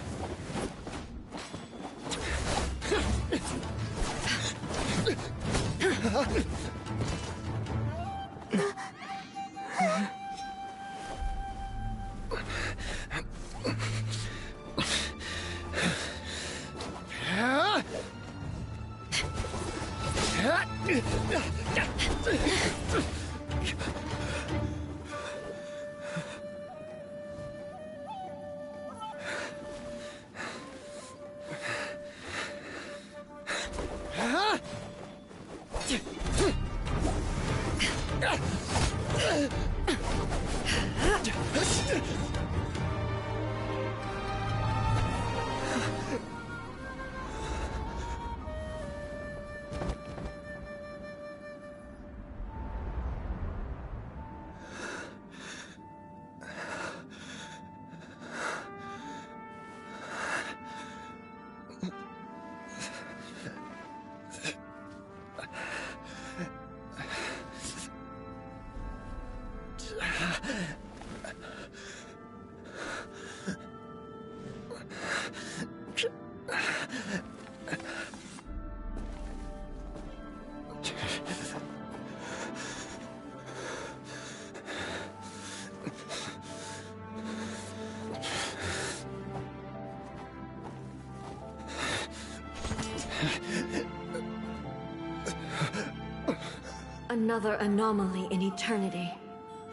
G: Another anomaly in eternity.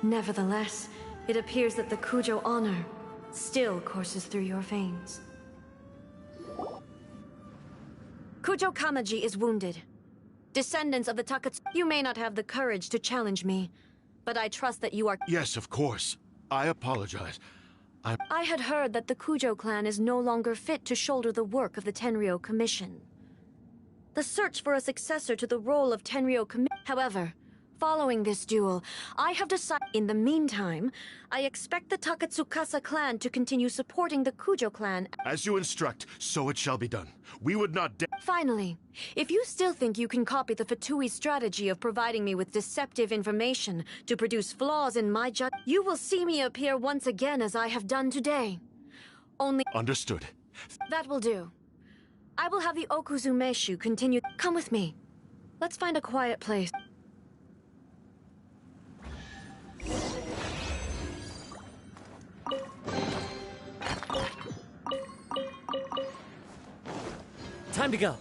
G: Nevertheless, it appears that the Kujo honor still courses through your veins. Kujo Kamaji is wounded. Descendants of the Takatsu, you may not have the courage to challenge me, but I trust that you are—
J: Yes, of course. I apologize.
G: I had heard that the Kujo clan is no longer fit to shoulder the work of the Tenryou Commission. The search for a successor to the role of Tenryou Commission. However, following this duel, I have decided— In the meantime, I expect the Takatsukasa clan to continue supporting the Kujo clan.
J: As you instruct, so it shall be done. We would not
G: Finally, if you still think you can copy the Fatui strategy of providing me with deceptive information to produce flaws in my judgment, you will see me appear once again as I have done today. Only—
J: Understood.
G: That will do. I will have the Okuzumeshu continue— Come with me. Let's find a quiet place.
K: Time to go.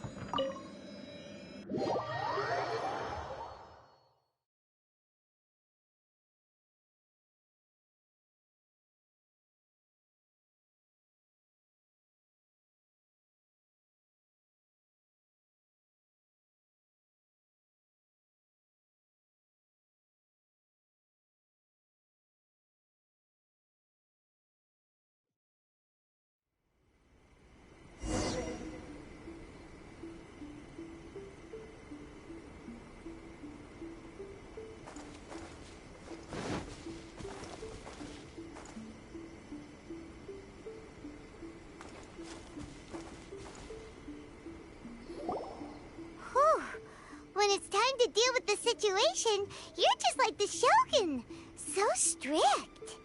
D: When it's time to deal with the situation, you're just like the Shogun. So strict.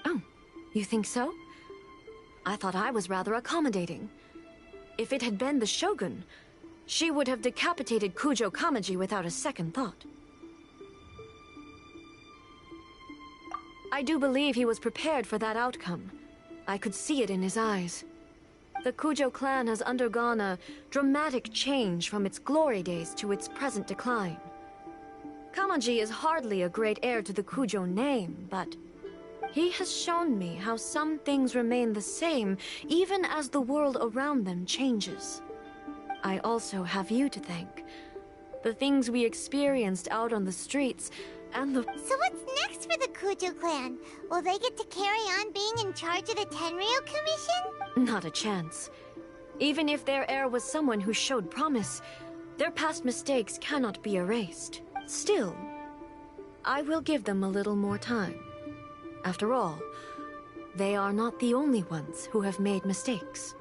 G: Oh, you think so? I thought I was rather accommodating. If it had been the Shogun, she would have decapitated Kujo Kamaji without a second thought. I do believe he was prepared for that outcome. I could see it in his eyes. The Kujo clan has undergone a dramatic change from its glory days to its present decline. Kamaji is hardly a great heir to the Kujo name, but he has shown me how some things remain the same even as the world around them changes. I also have you to thank. The things we experienced out on the streets and the—
D: So what's next for the Kujo clan? Will they get to carry on being in charge of the Tenryou Commission?
G: Not a chance. Even if their heir was someone who showed promise, their past mistakes cannot be erased. Still, I will give them a little more time. After all, they are not the only ones who have made mistakes.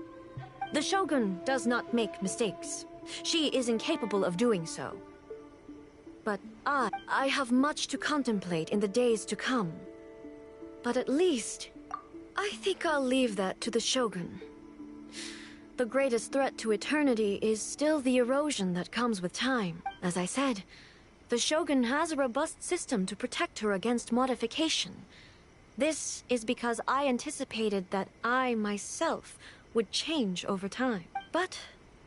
G: The Shogun does not make mistakes. She is incapable of doing so. But I have much to contemplate in the days to come. But at least, I think I'll leave that to the Shogun. The greatest threat to eternity is still the erosion that comes with time. As I said, the Shogun has a robust system to protect her against modification. This is because I anticipated that I myself would change over time. But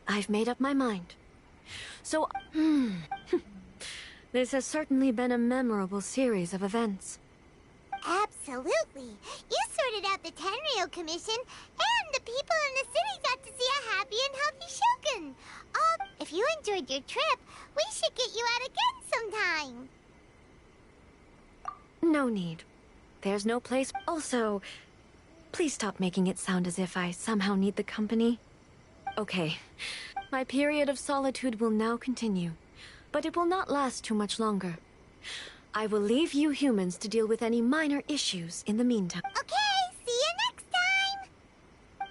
G: I've made up my mind. So, this has certainly been a memorable series of events.
D: Absolutely. You sorted out the Tenryou Commission, and the people in the city got to see a happy and healthy Shogun. If you enjoyed your trip, we should get you out again sometime.
G: No need. There's no place. Also, please stop making it sound as if I somehow need the company. Okay, my period of solitude will now continue, but it will not last too much longer. I will leave you humans to deal with any minor issues in the meantime.
D: Okay, see you next time!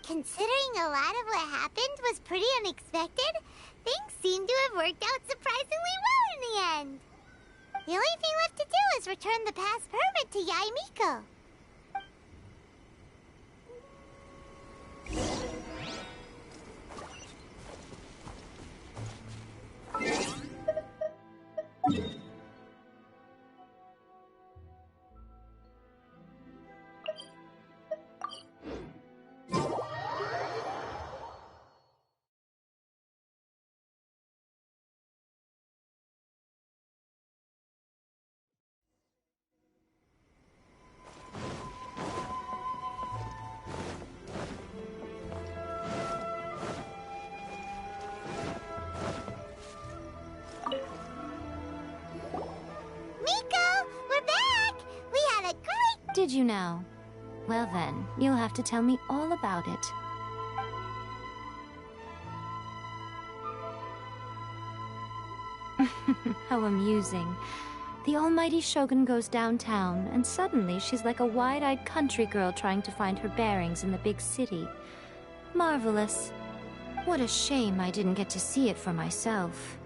D: Considering a lot of what happened was pretty unexpected, things seem to have worked out surprisingly well in the end. The only thing left to do is return the pass permit to Yaimiko.
F: Did you now? Well then, you'll have to tell me all about it. How amusing. The almighty Shogun goes downtown, and suddenly she's like a wide-eyed country girl trying to find her bearings in the big city. Marvelous. What a shame I didn't get to see it for myself.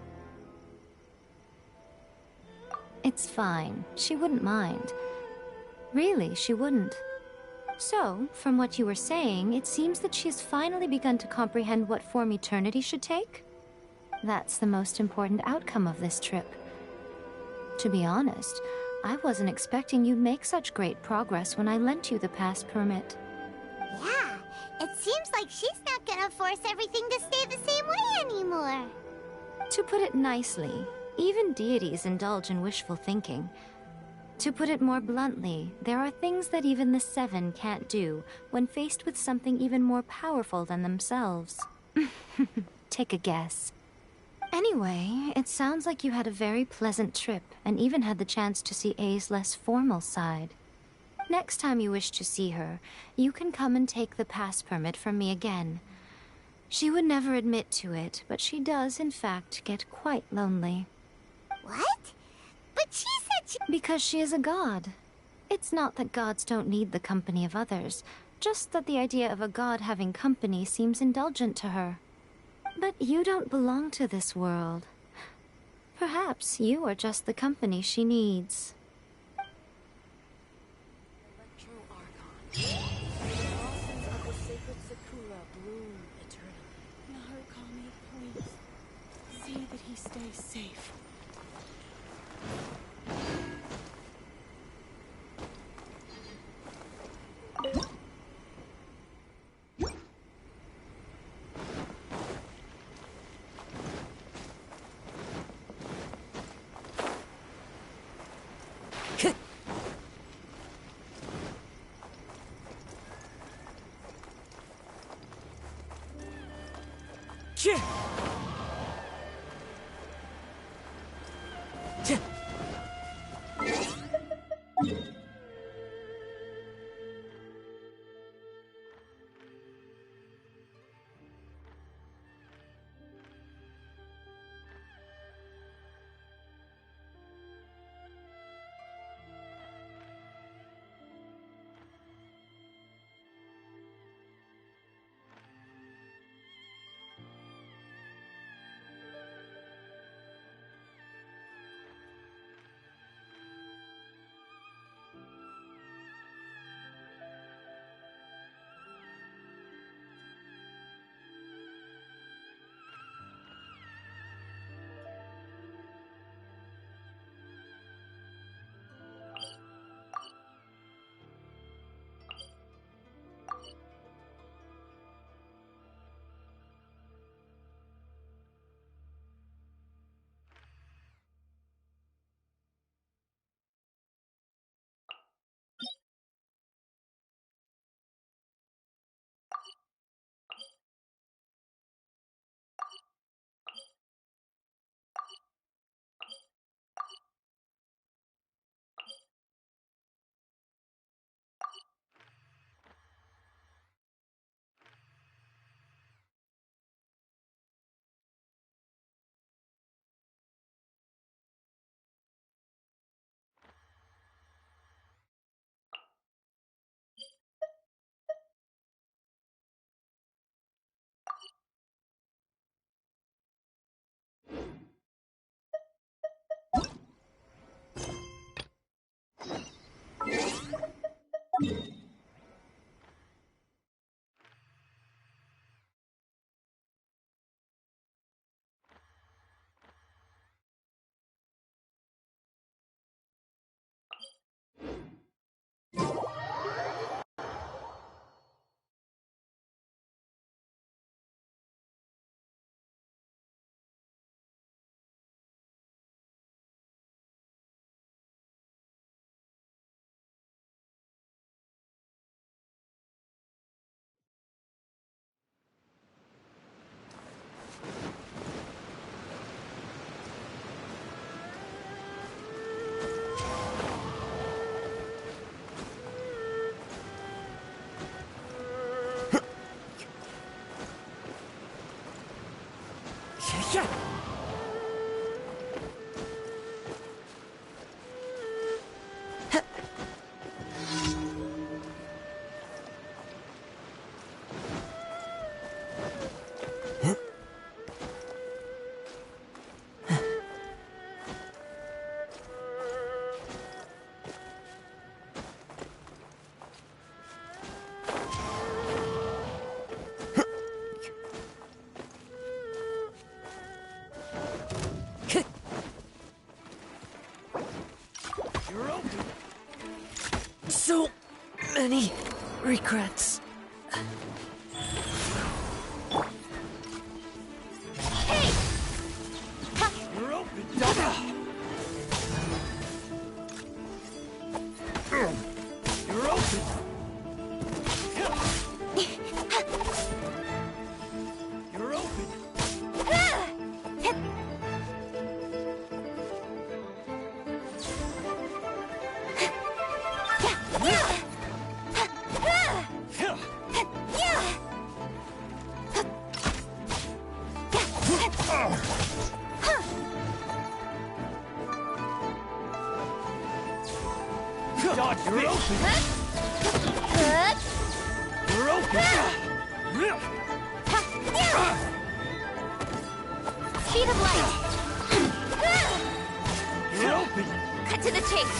F: It's fine. She wouldn't mind. Really, she wouldn't. So, from what you were saying, it seems that she's finally begun to comprehend what form eternity should take? That's the most important outcome of this trip. To be honest, I wasn't expecting you'd make such great progress when I lent you the pass permit.
D: Yeah, it seems like she's not gonna force everything to stay the same way anymore.
F: To put it nicely, even deities indulge in wishful thinking. To put it more bluntly, there are things that even the Seven can't do when faced with something even more powerful than themselves. Take a guess. Anyway, it sounds like you had a very pleasant trip and even had the chance to see A's less formal side. Next time you wish to see her, you can come and take the pass permit from me again. She would never admit to it, but she does, in fact, get quite lonely.
D: What? But she said she...
F: Because she is a god. It's not that gods don't need the company of others, just that the idea of a god having company seems indulgent to her. But you don't belong to this world. Perhaps you are just the company she needs.
E: Narukami, please. See that he stays safe.
B: So many regrets.
F: Speed of light. Cut to the chase.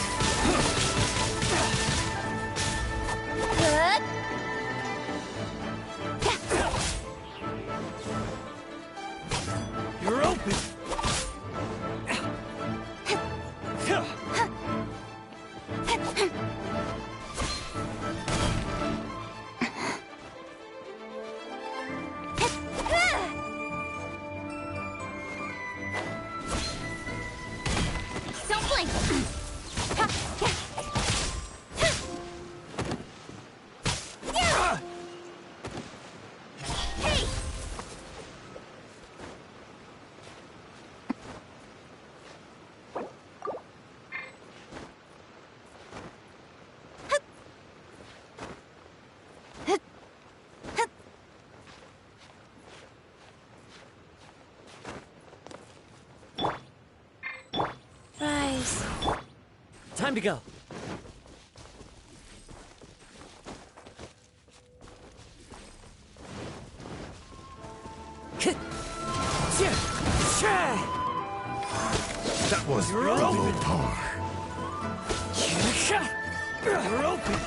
B: You're open.
F: Don't blink. Hey! Rise.
B: Time to go.
J: That was
B: You're
J: double
B: open.
J: par.
B: You're open.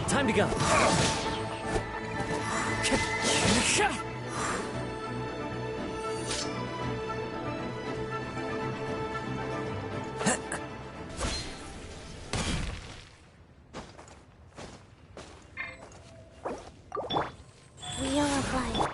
B: Time to go.
F: Wheel of life.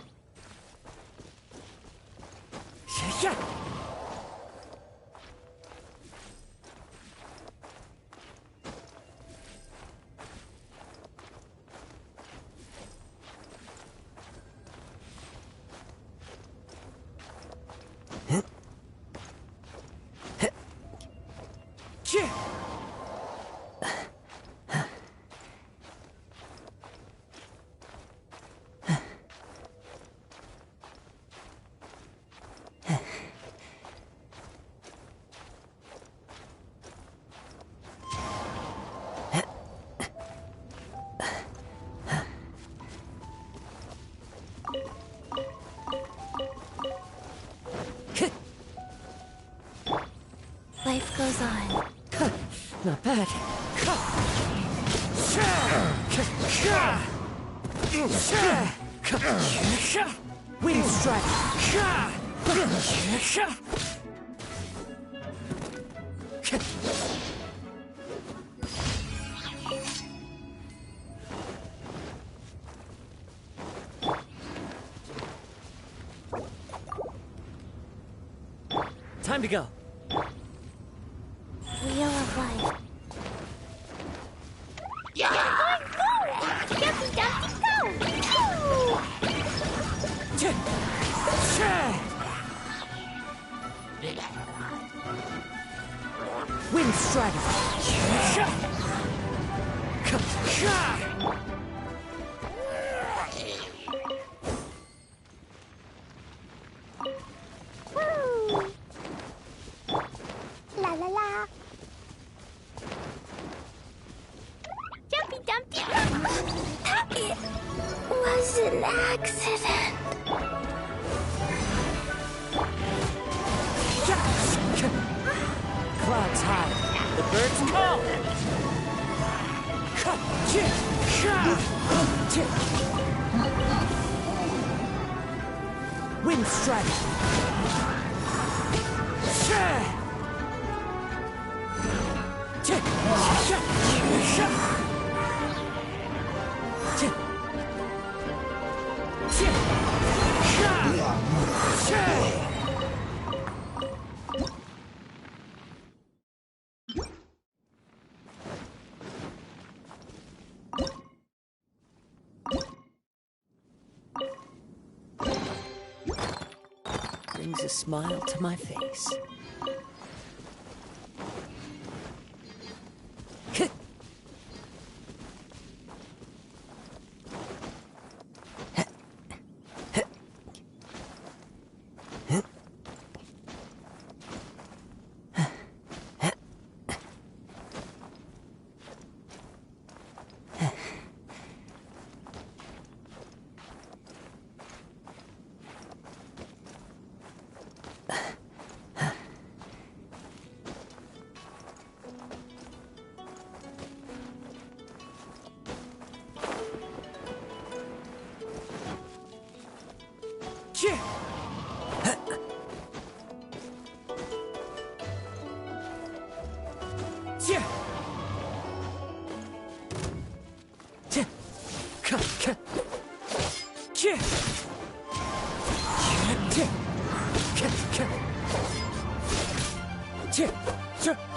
F: Life goes on.
B: Not bad.
A: Wind strike!
B: Time to go.
D: Wheel of life. Jumpy Dumpty go!
A: Wind strike!
D: Woo! La la la. Jumpy Dumpty go! It was an accident.
A: Clouds high. The birds call. Wind strike.
B: Brings a smile to my face.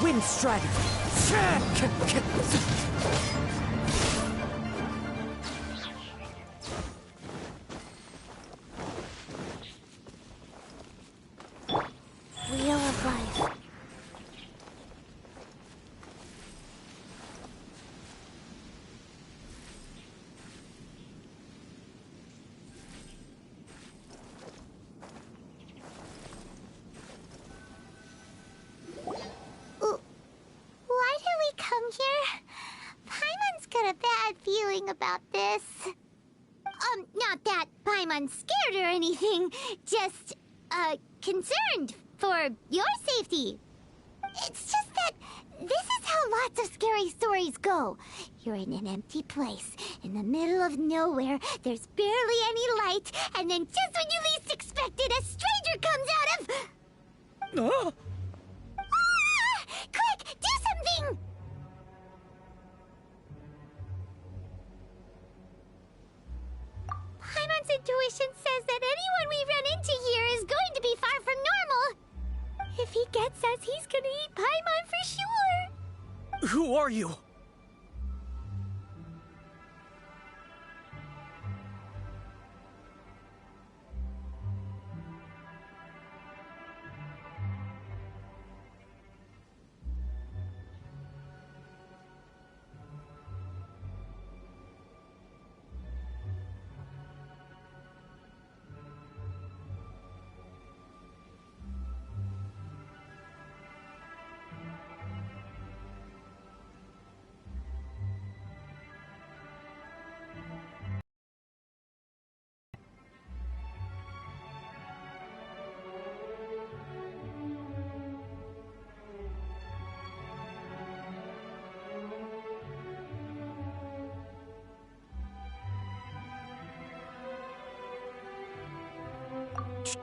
A: Wind strike.
D: Wheel of life. Why did we come here? Paimon's got a bad feeling about this. Not that Paimon's scared or anything, just, concerned for your safety. It's just that this is how lots of scary stories go. You're in an empty place, in the middle of nowhere, there's barely any light, and then just when you least expect it, a stranger comes out of...
A: Oh!
D: Ah! Quick, do something! Paimon's intuition says that anyone we run into here is going to be far from normal,
K: Who are you?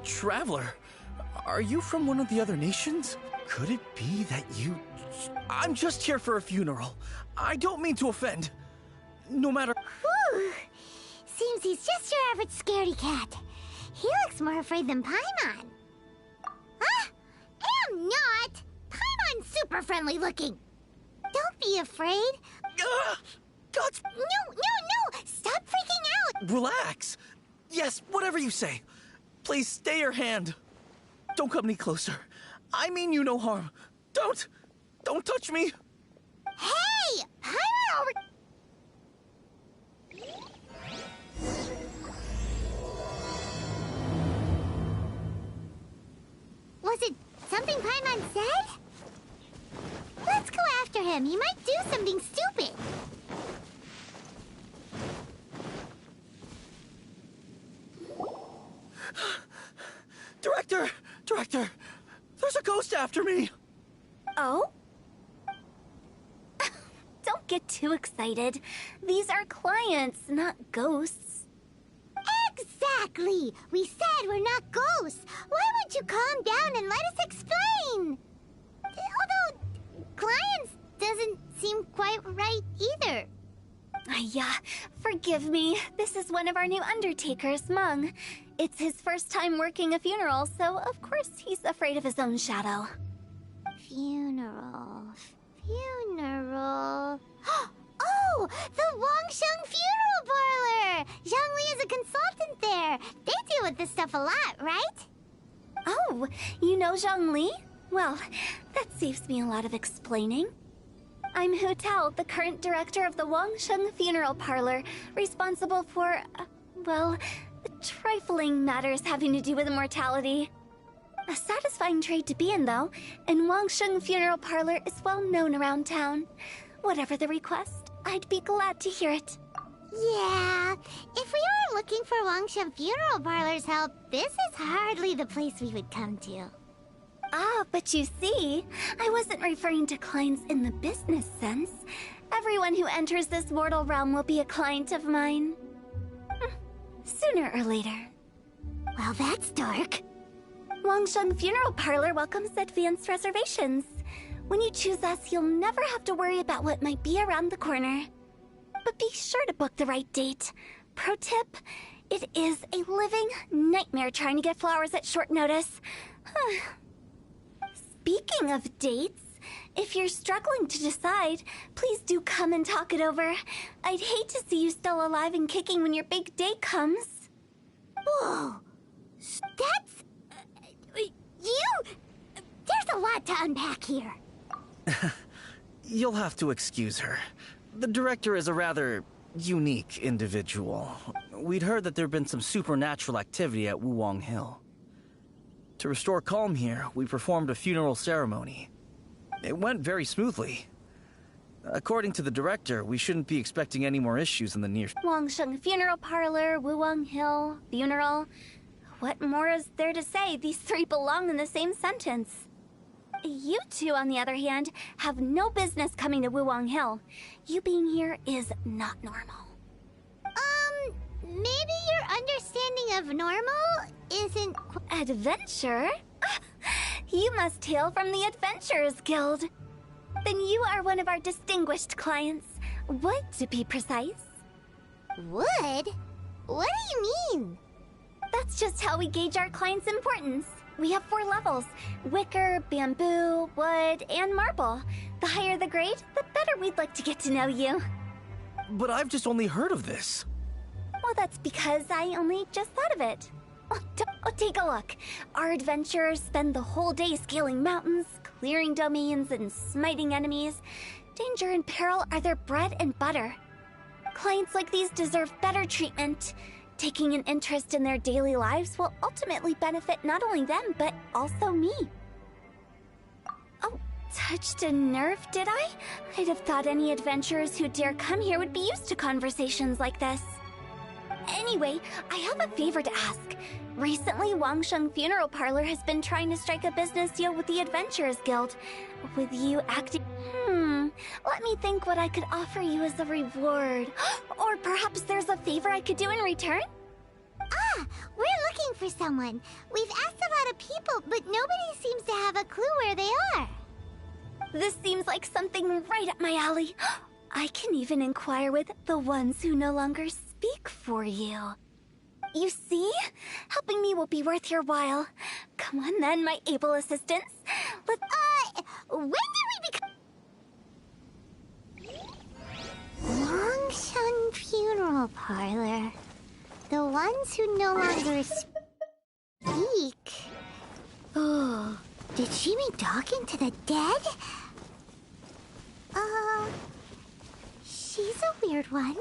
K: Traveler, are you from one of the other nations? Could it be that you... I'm just here for a funeral. I don't mean to offend. No matter...
D: Whew. Seems he's just your average scaredy cat. He looks more afraid than Paimon. Huh? Am not! Paimon's super friendly looking. Don't be afraid.
K: God!
D: No! Stop freaking out!
K: Relax. Yes, whatever you say. Please stay your hand. Don't come any closer. I mean you no harm. Don't touch me.
D: Hey! Paimon over... Was it something Paimon said? Let's go after him. He might do something stupid.
K: Director, there's a ghost after me.
L: Oh? Don't get too excited. These are clients, not ghosts.
D: Exactly! We said we're not ghosts. Why won't you calm down and let us explain? Although, clients doesn't seem quite right either.
L: Yeah, forgive me. This is one of our new undertakers, Mung. It's his first time working a funeral, so of course he's afraid of his own shadow.
D: Funeral. Oh! The Wangsheng Funeral Parlor! Zhongli is a consultant there. They deal with this stuff a lot, right?
L: Oh, you know Zhongli? Well, that saves me a lot of explaining. I'm Hu Tao, the current director of the Wangsheng Funeral Parlor, responsible for, well, trifling matters having to do with immortality. A satisfying trade to be in, though, and Wangsheng Funeral Parlor is well known around town. Whatever the request, I'd be glad to hear it.
D: Yeah, if we were looking for Wangsheng Funeral Parlor's help, this is hardly the place we would come to.
L: Ah, but you see, I wasn't referring to clients in the business sense. Everyone who enters this mortal realm will be a client of mine. Sooner or later.
D: Well, that's dark.
L: Wangsheng Funeral Parlor welcomes advanced reservations. When you choose us, you'll never have to worry about what might be around the corner. But be sure to book the right date. Pro tip, it is a living nightmare trying to get flowers at short notice. Speaking of dates, if you're struggling to decide, please do come and talk it over. I'd hate to see you still alive and kicking when your big day comes.
D: Whoa! That's... There's a lot to unpack here.
K: You'll have to excuse her. The director is a rather unique individual. We'd heard that there'd been some supernatural activity at Wuwang Hill. To restore calm here, we performed a funeral ceremony. It went very smoothly. According to the director, we shouldn't be expecting any more issues in the near...
L: Wangsheng Funeral Parlor, Wuwang Hill, funeral. What more is there to say? These three belong in the same sentence. You two, on the other hand, have no business coming to Wuwang Hill. You being here is not normal.
D: Maybe your understanding of normal isn't...
L: Adventure? You must hail from the Adventurers Guild. Then you are one of our distinguished clients. Wood, to be precise.
D: Wood? What do you mean?
L: That's just how we gauge our clients' importance. We have 4 levels: wicker, bamboo, wood, and marble. The higher the grade, the better we'd like to get to know you.
K: But I've just only heard of this.
L: Well, that's because I only just thought of it. Take a look. Our adventurers spend the whole day scaling mountains, clearing domains, and smiting enemies. Danger and peril are their bread and butter. Clients like these deserve better treatment. Taking an interest in their daily lives will ultimately benefit not only them, but also me. Oh, touched a nerve, did I? I'd have thought any adventurers who dare come here would be used to conversations like this. Anyway, I have a favor to ask. Recently, Wangsheng Funeral Parlor has been trying to strike a business deal with the Adventurers Guild. With you acting... Let me think what I could offer you as a reward. Or perhaps there's a favor I could do in return?
D: Ah, we're looking for someone. We've asked a lot of people, but nobody seems to have a clue where they are.
L: This seems like something right up my alley. I can even inquire with the ones who no longer speak for you. You see? Helping me will be worth your while. Come on then, my able assistants.
D: When did we become... Longshun Funeral Parlor. The ones who no longer speak. Oh, did she mean talking to the dead? She's a weird one.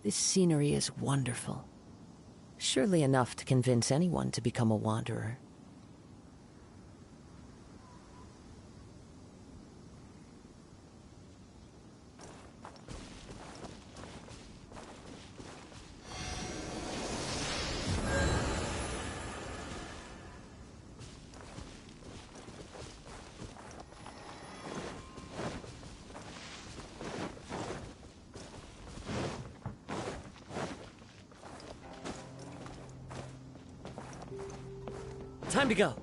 B: This scenery is wonderful. Surely enough to convince anyone to become a wanderer. Time to go.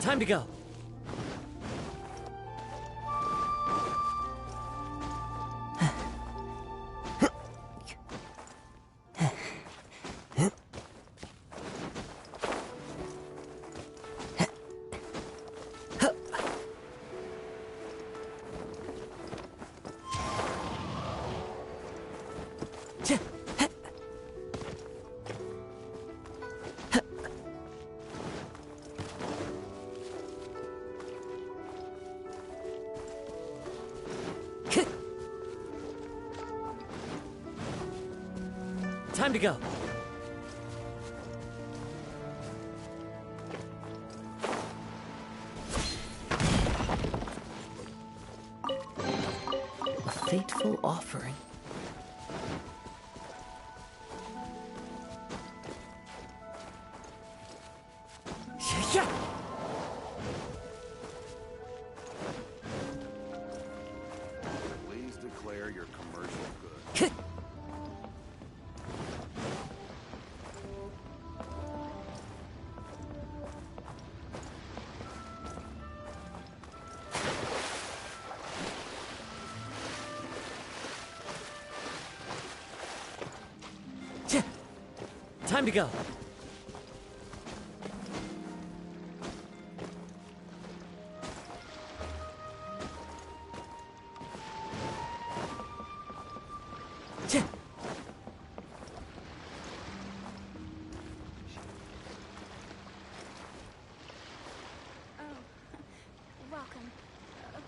K: Time to go. Time to go. A fateful offering. Yeah.
J: Please declare your commercial good.
K: Time to go.
L: Welcome.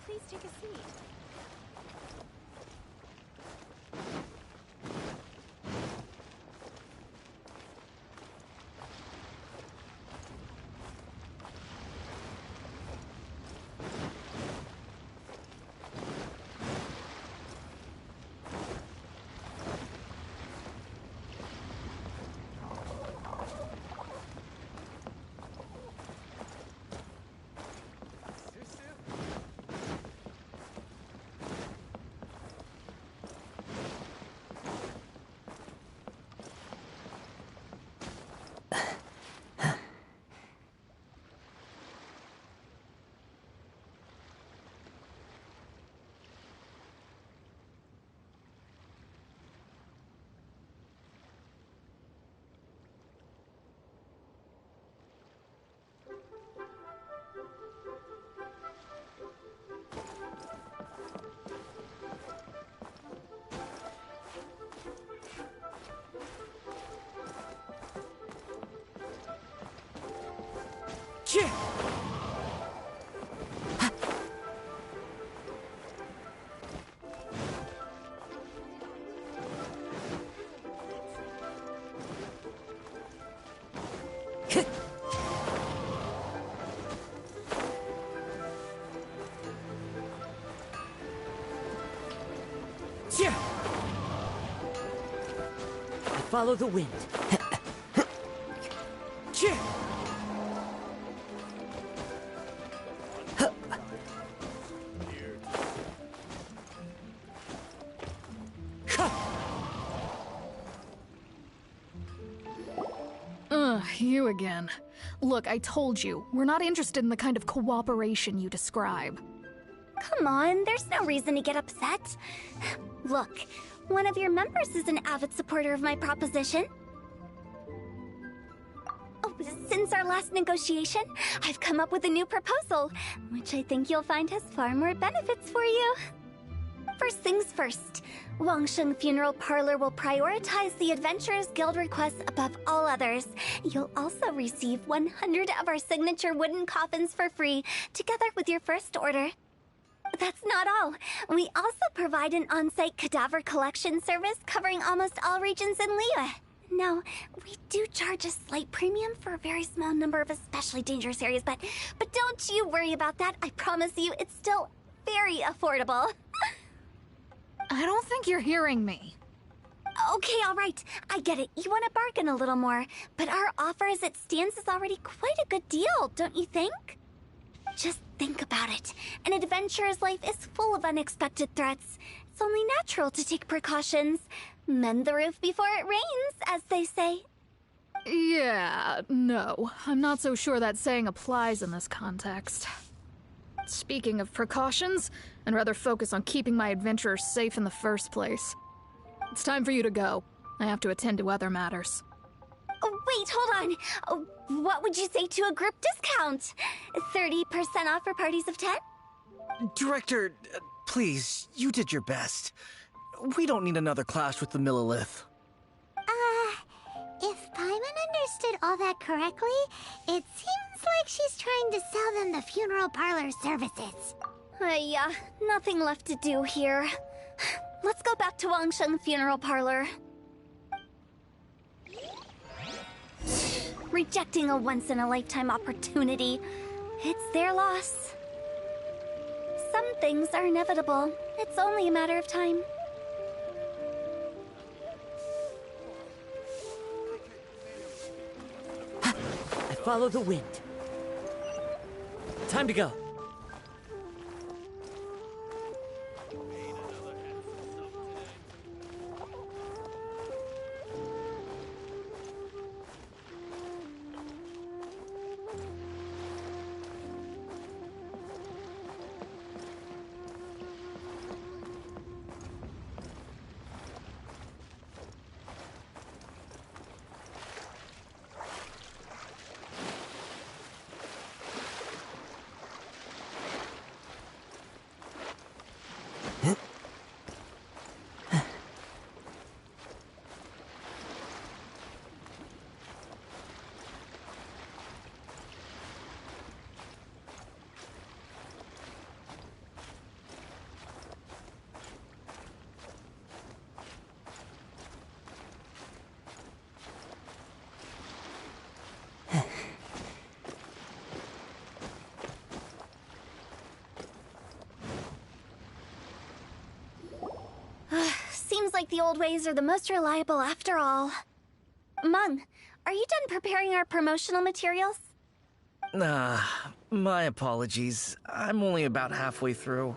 L: Please take a seat.
B: Follow the wind.
M: You again. Look, I told you, we're not interested in the kind of cooperation you describe.
L: Come on, there's no reason to get upset. Look, one of your members is an avid supporter of my proposition. Oh, since our last negotiation, I've come up with a new proposal, which I think you'll find has far more benefits for you. First things first, Wangsheng Funeral Parlor will prioritize the Adventurers Guild requests above all others. You'll also receive 100 of our signature wooden coffins for free, together with your first order. That's not all. We also provide an on-site cadaver collection service covering almost all regions in Liyue. Now, we do charge a slight premium for a very small number of especially dangerous areas, but don't you worry about that. I promise you, it's still very affordable.
M: I don't think you're hearing me.
L: Okay, all right. I get it. You want to bargain a little more, but our offer as it stands is already quite a good deal, don't you think? Just think about it. An adventurer's life is full of unexpected threats. It's only natural to take precautions. Mend the roof before it rains, as they say.
M: Yeah, no. I'm not so sure that saying applies in this context. Speaking of precautions, I'd rather focus on keeping my adventurers safe in the first place. It's time for you to go. I have to attend to other matters.
L: Oh, wait, hold on. Oh, what would you say to a group discount? 30% off for parties of 10?
K: Director, please, you did your best. We don't need another clash with the Millilith.
D: If Paimon understood all that correctly, it seems like she's trying to sell them the funeral parlor services.
L: Yeah, nothing left to do here. Let's go back to Wangsheng Funeral Parlor. Rejecting a once-in-a-lifetime opportunity. It's their loss. Some things are inevitable. It's only a matter of time.
N: I follow the wind. Time to go.
L: Seems like the old ways are the most reliable after all. Mung, are you done preparing our promotional materials?
K: My apologies. I'm only about halfway through.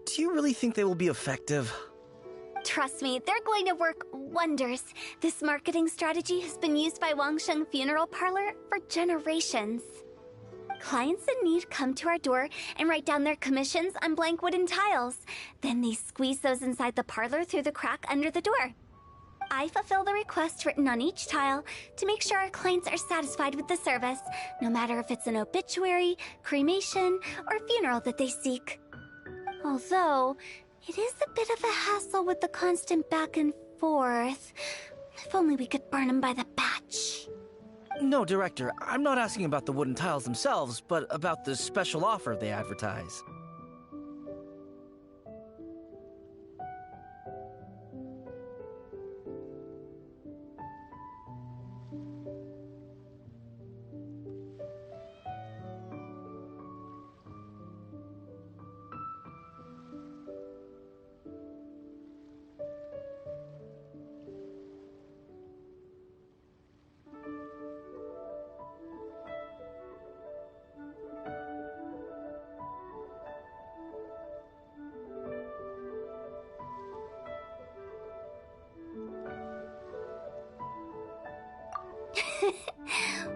K: Do you really think they will be effective?
L: Trust me, they're going to work wonders. This marketing strategy has been used by Wangsheng Funeral Parlor for generations. Clients in need come to our door and write down their commissions on blank wooden tiles. Then they squeeze those inside the parlor through the crack under the door. I fulfill the request written on each tile to make sure our clients are satisfied with the service, no matter if it's an obituary, cremation, or funeral that they seek. Although, it is a bit of a hassle with the constant back and forth. If only we could burn them by the batch.
K: No, Director, I'm not asking about the wooden tiles themselves, but about the special offer they advertise.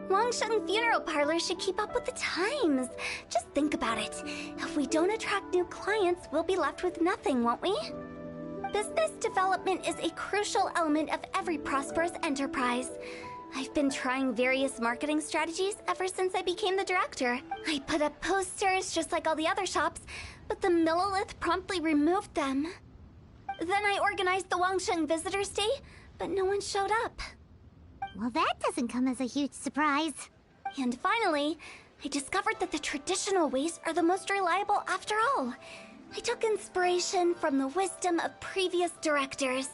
L: Wangsheng Funeral Parlor should keep up with the times. Just think about it. If we don't attract new clients, we'll be left with nothing, won't we? Business development is a crucial element of every prosperous enterprise. I've been trying various marketing strategies ever since I became the director. I put up posters just like all the other shops, but the Millilith promptly removed them. Then I organized the Wangsheng Visitors Day, but no one showed up.
D: Well, that doesn't come as a huge surprise.
L: And finally, I discovered that the traditional ways are the most reliable after all. I took inspiration from the wisdom of previous directors.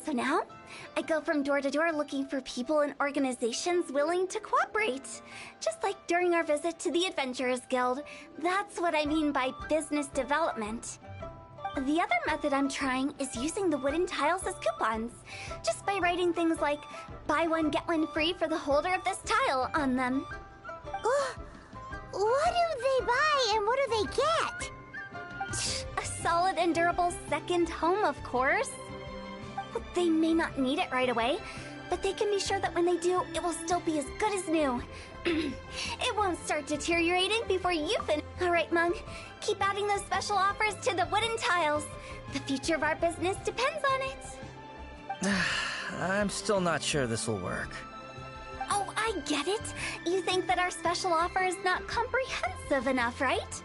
L: So now, I go from door to door looking for people and organizations willing to cooperate. Just like during our visit to the Adventurers Guild. That's what I mean by business development. The other method I'm trying is using the wooden tiles as coupons. Just by writing things like, buy one get one free for the holder of this tile on them.
D: What do they buy and what do they get?
L: A solid and durable second home, of course. They may not need it right away, but they can be sure that when they do, it will still be as good as new. It won't start deteriorating before you finish. Alright, Mung. Keep adding those special offers to the wooden tiles. The future of our business depends on it.
K: I'm still not sure this will work.
L: Oh, I get it. You think that our special offer is not comprehensive enough, right?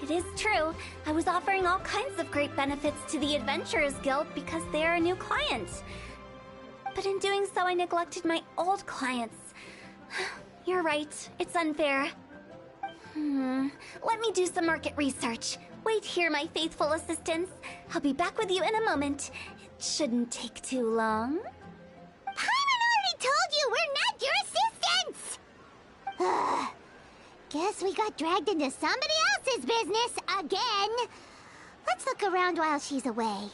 L: It is true. I was offering all kinds of great benefits to the Adventurers Guild because they are a new client. But in doing so, I neglected my old clients. You're right. It's unfair. Let me do some market research. Wait here, my faithful assistants. I'll be back with you in a moment. It shouldn't take too long.
D: Paimon already told you we're not your assistants! Guess we got dragged into somebody else's business again. Let's look around while she's away.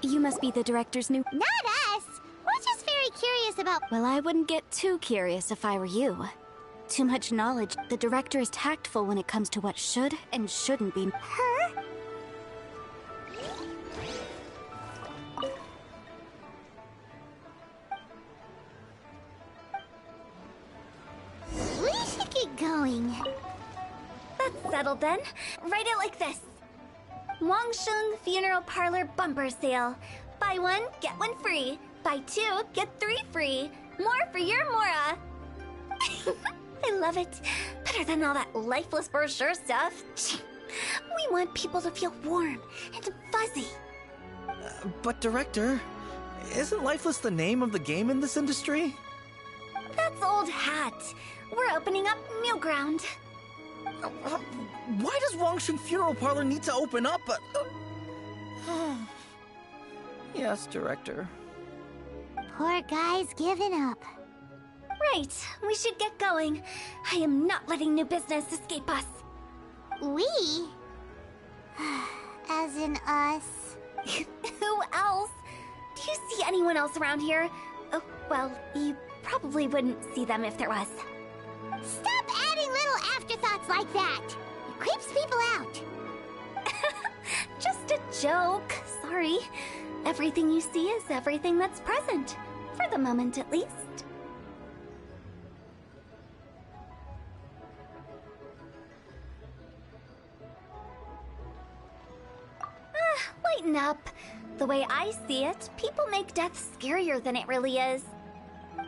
G: You must be the director's new...
D: Not us! We're just very curious about...
G: Well, I wouldn't get too curious if I were you. Too much knowledge. The director is tactful when it comes to what should and shouldn't be...
D: Her? We should get going.
L: That's settled then. Write it like this. Wangsheng Funeral Parlor Bumper Sale. Buy one, get one free. Buy two, get three free. More for your Mora. I love it. Better than all that lifeless brochure stuff. We want people to feel warm and fuzzy.
K: But Director, isn't Lifeless the name of the game in this industry?
L: That's old hat. We're opening up new ground.
K: Why does Wangsheng Funeral Parlor need to open up? Yes, Director.
D: Poor guy's given up.
L: Right, we should get going. I am not letting new business escape us.
D: We? As in us.
L: Who else? Do you see anyone else around here? Oh, well, you probably wouldn't see them if there was.
D: Stop adding little afterthoughts like that! It creeps people out.
L: Just a joke. Sorry. Everything you see is everything that's present. For the moment, at least. Lighten up. The way I see it, people make death scarier than it really is.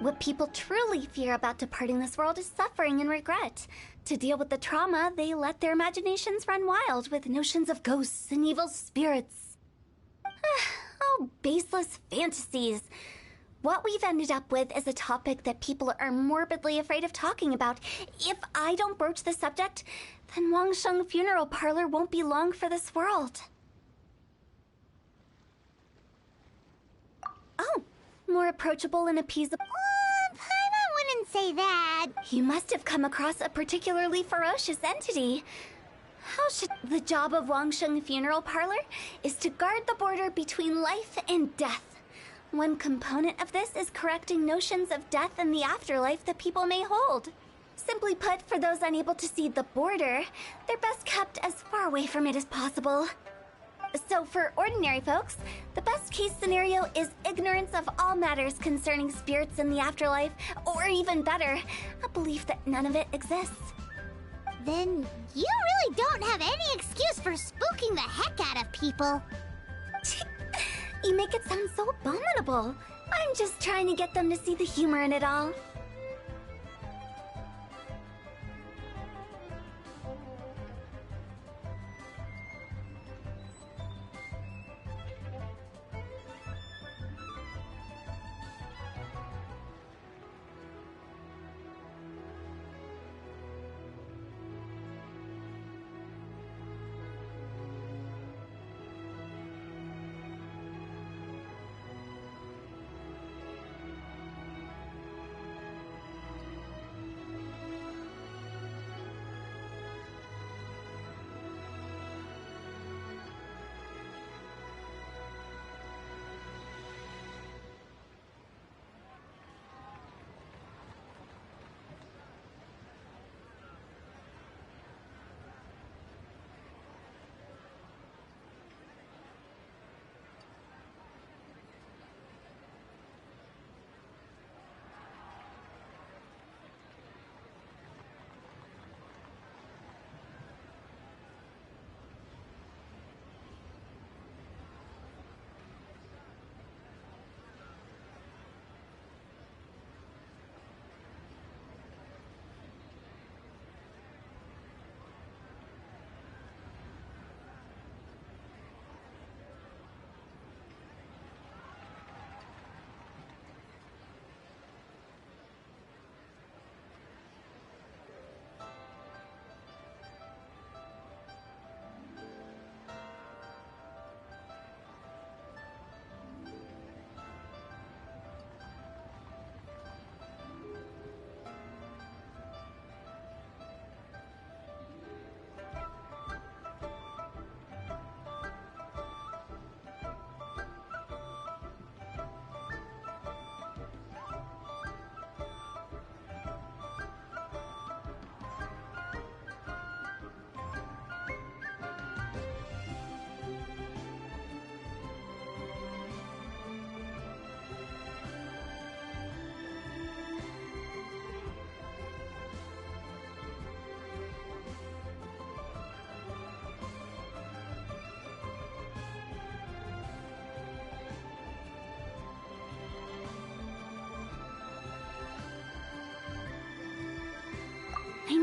L: What people truly fear about departing this world is suffering and regret. To deal with the trauma, they let their imaginations run wild with notions of ghosts and evil spirits. Oh, baseless fantasies. What we've ended up with is a topic that people are morbidly afraid of talking about. If I don't broach the subject, then Wangsheng Funeral Parlor won't be long for this world. Oh, more approachable and appeasable.
D: Paimon wouldn't say that.
L: You must have come across a particularly ferocious entity. How should... The job of Wangsheng Funeral Parlor is to guard the border between life and death. One component of this is correcting notions of death and the afterlife that people may hold. Simply put, for those unable to see the border, they're best kept as far away from it as possible. So for ordinary folks, the best case scenario is ignorance of all matters concerning spirits in the afterlife, or even better, a belief that none of it exists.
D: Then you really don't have any excuse for spooking the heck out of people.
L: You make it sound so abominable. I'm just trying to get them to see the humor in it all.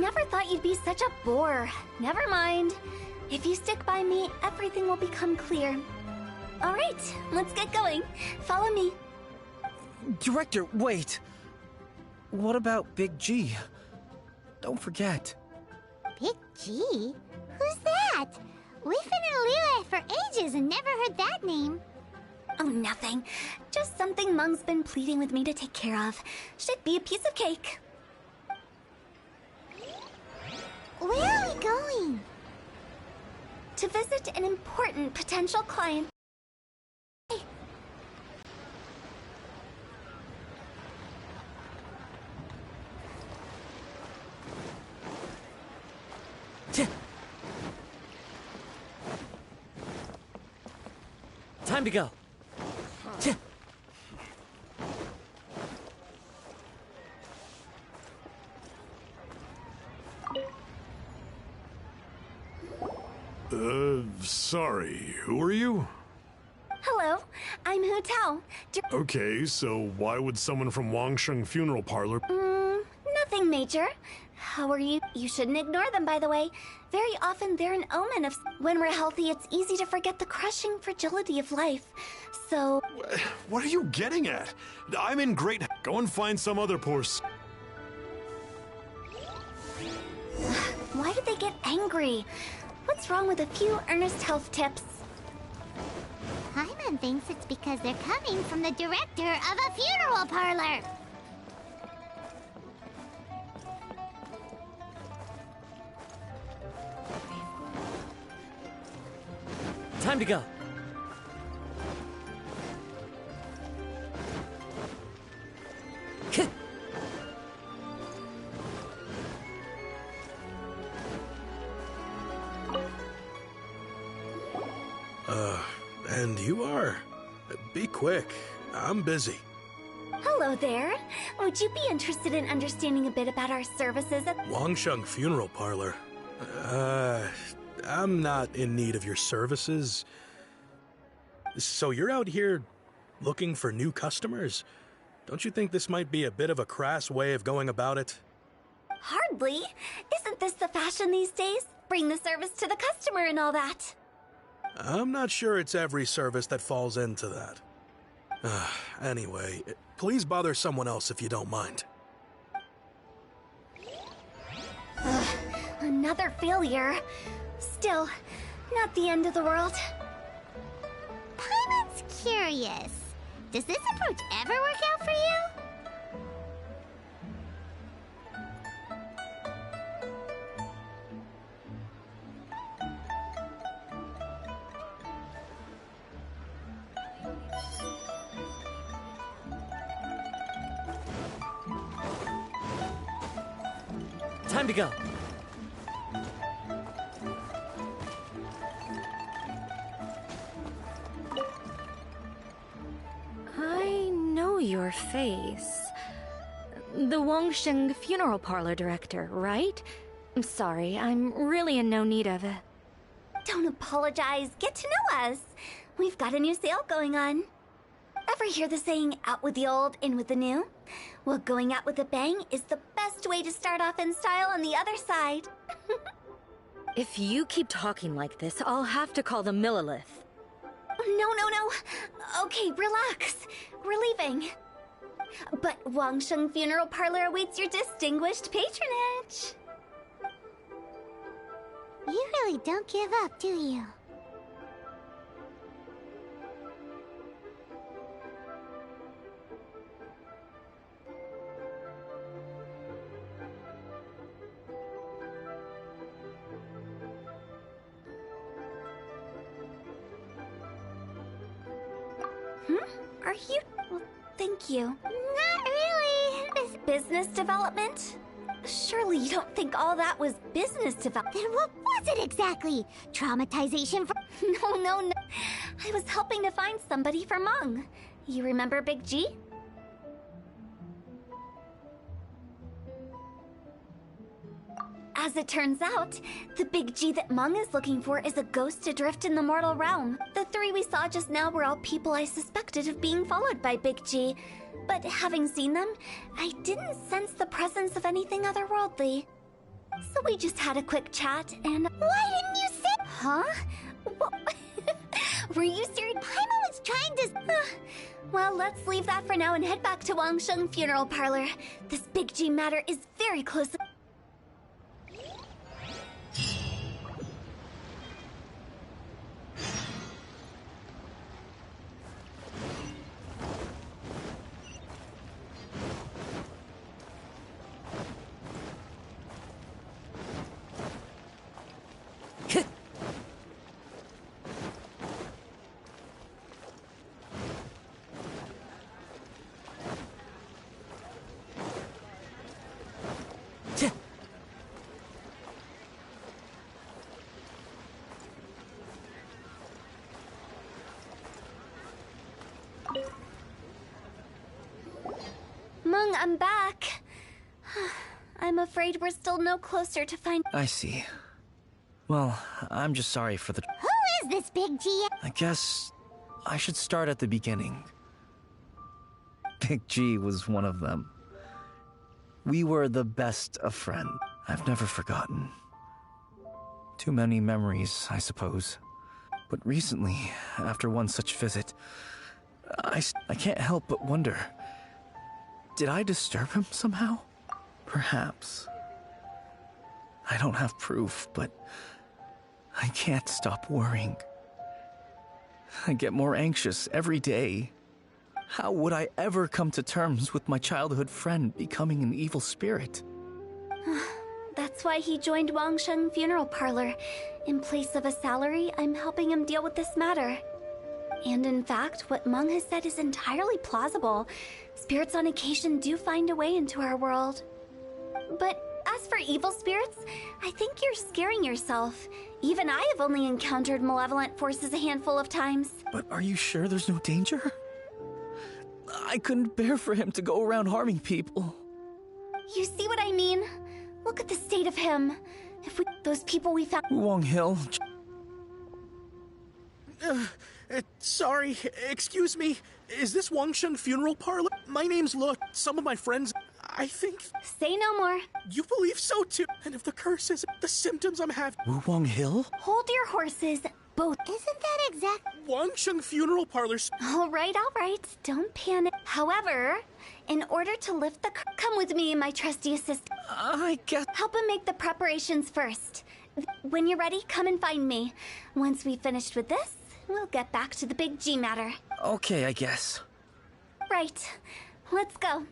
L: never thought you'd be such a bore. Never mind. If you stick by me, everything will become clear. All right, let's get going. Follow me.
K: Director, wait. What about Big G? Don't forget.
D: Big G? Who's that? We've been in Lille for ages and never heard that name.
L: Oh, nothing. Just something Mung's been pleading with me to take care of. Should be a piece of cake.
D: Where are we going?
L: To visit an important potential client.
N: Time to go.
O: Sorry, who are you?
L: Hello, I'm Hu Tao.
O: Okay, so why would someone from Wangsheng Funeral Parlor...
L: Nothing major. How are you? You shouldn't ignore them, by the way. Very often they're an omen of... When we're healthy, it's easy to forget the crushing fragility of life. So...
O: What are you getting at? I'm in great... Go and find some other poor...
L: Why did they get angry? What's wrong with a few earnest health tips?
D: Hyman thinks it's because they're coming from the director of a funeral parlor.
N: Time to go.
O: And you are? Be quick. I'm busy.
L: Hello there. Would you be interested in understanding a bit about our services at...
P: Wangsheng Funeral Parlor. I'm not in need of your services. So you're out here looking for new customers? Don't you think this might be a bit of a crass way of going about it?
L: Hardly. Isn't this the fashion these days? Bring the service to the customer and all that.
P: I'm not sure it's every service that falls into that. Anyway, please bother someone else if you don't mind.
L: Another failure. Still, not the end of the world.
D: Paimon's curious. Does this approach ever work out for you?
N: Time to go.
F: I know your face. The Wangsheng Funeral Parlor director, right? I'm sorry, I'm really in no need of it.
L: Don't apologize. Get to know us. We've got a new sale going on. Ever hear the saying, out with the old, in with the new? Well, going out with a bang is the best way to start off in style on the other side.
F: If you keep talking like this, I'll have to call the Millilith.
L: No. Okay, relax. We're leaving. But Wangsheng Funeral Parlor awaits your distinguished patronage.
D: You really don't give up, do you?
L: Are you... Well, thank you.
D: Not really.
L: Business development? Surely you don't think all that was business development?
D: Then what was it exactly? Traumatization for...
L: No. I was helping to find somebody for Mung. You remember Big G? As it turns out, the Big G that Mung is looking for is a ghost adrift in the mortal realm. The three we saw just now were all people I suspected of being followed by Big G. But having seen them, I didn't sense the presence of anything otherworldly. So we just had a quick chat and... Why didn't you say... Huh? Were you serious?
D: Paimon was trying to...
L: Well, let's leave that for now and head back to Wangsheng Funeral Parlor. This Big G matter is very close... Mung, I'm back. I'm afraid we're still no closer to find...
K: I see. Well, I'm just sorry for the...
D: Who is this Big G?
K: I guess I should start at the beginning. Big G was one of them. We were the best of friends. I've never forgotten. Too many memories, I suppose. But recently, after one such visit, I can't help but wonder... Did I disturb him somehow? Perhaps. I don't have proof, but I can't stop worrying. I get more anxious every day. How would I ever come to terms with my childhood friend becoming an evil spirit?
L: That's why he joined Wangsheng Funeral Parlor. In place of a salary, I'm helping him deal with this matter. And in fact, what Mung has said is entirely plausible. Spirits on occasion do find a way into our world. But as for evil spirits, I think you're scaring yourself. Even I have only encountered malevolent forces a handful of times.
K: But are you sure there's no danger? I couldn't bear for him to go around harming people.
L: You see what I mean? Look at the state of him. If those people we found...
K: Wong Hill...
P: Sorry, excuse me. Is this Wangsheng Funeral Parlor? My name's Lu. Some of my friends, I think...
L: Say no more.
P: You believe so too? And if the curse is the symptoms I'm having...
K: Wong Hill?
L: Hold your horses, both.
D: Isn't that exact...
P: Wangsheng Funeral Parlors...
L: All right, don't panic. However, in order to lift the... Come with me, my trusty assistant.
K: I guess...
L: Help him make the preparations first. When you're ready, come and find me. Once we've finished with this, we'll get back to the Big G matter.
K: Okay, I guess.
L: Right. Let's go.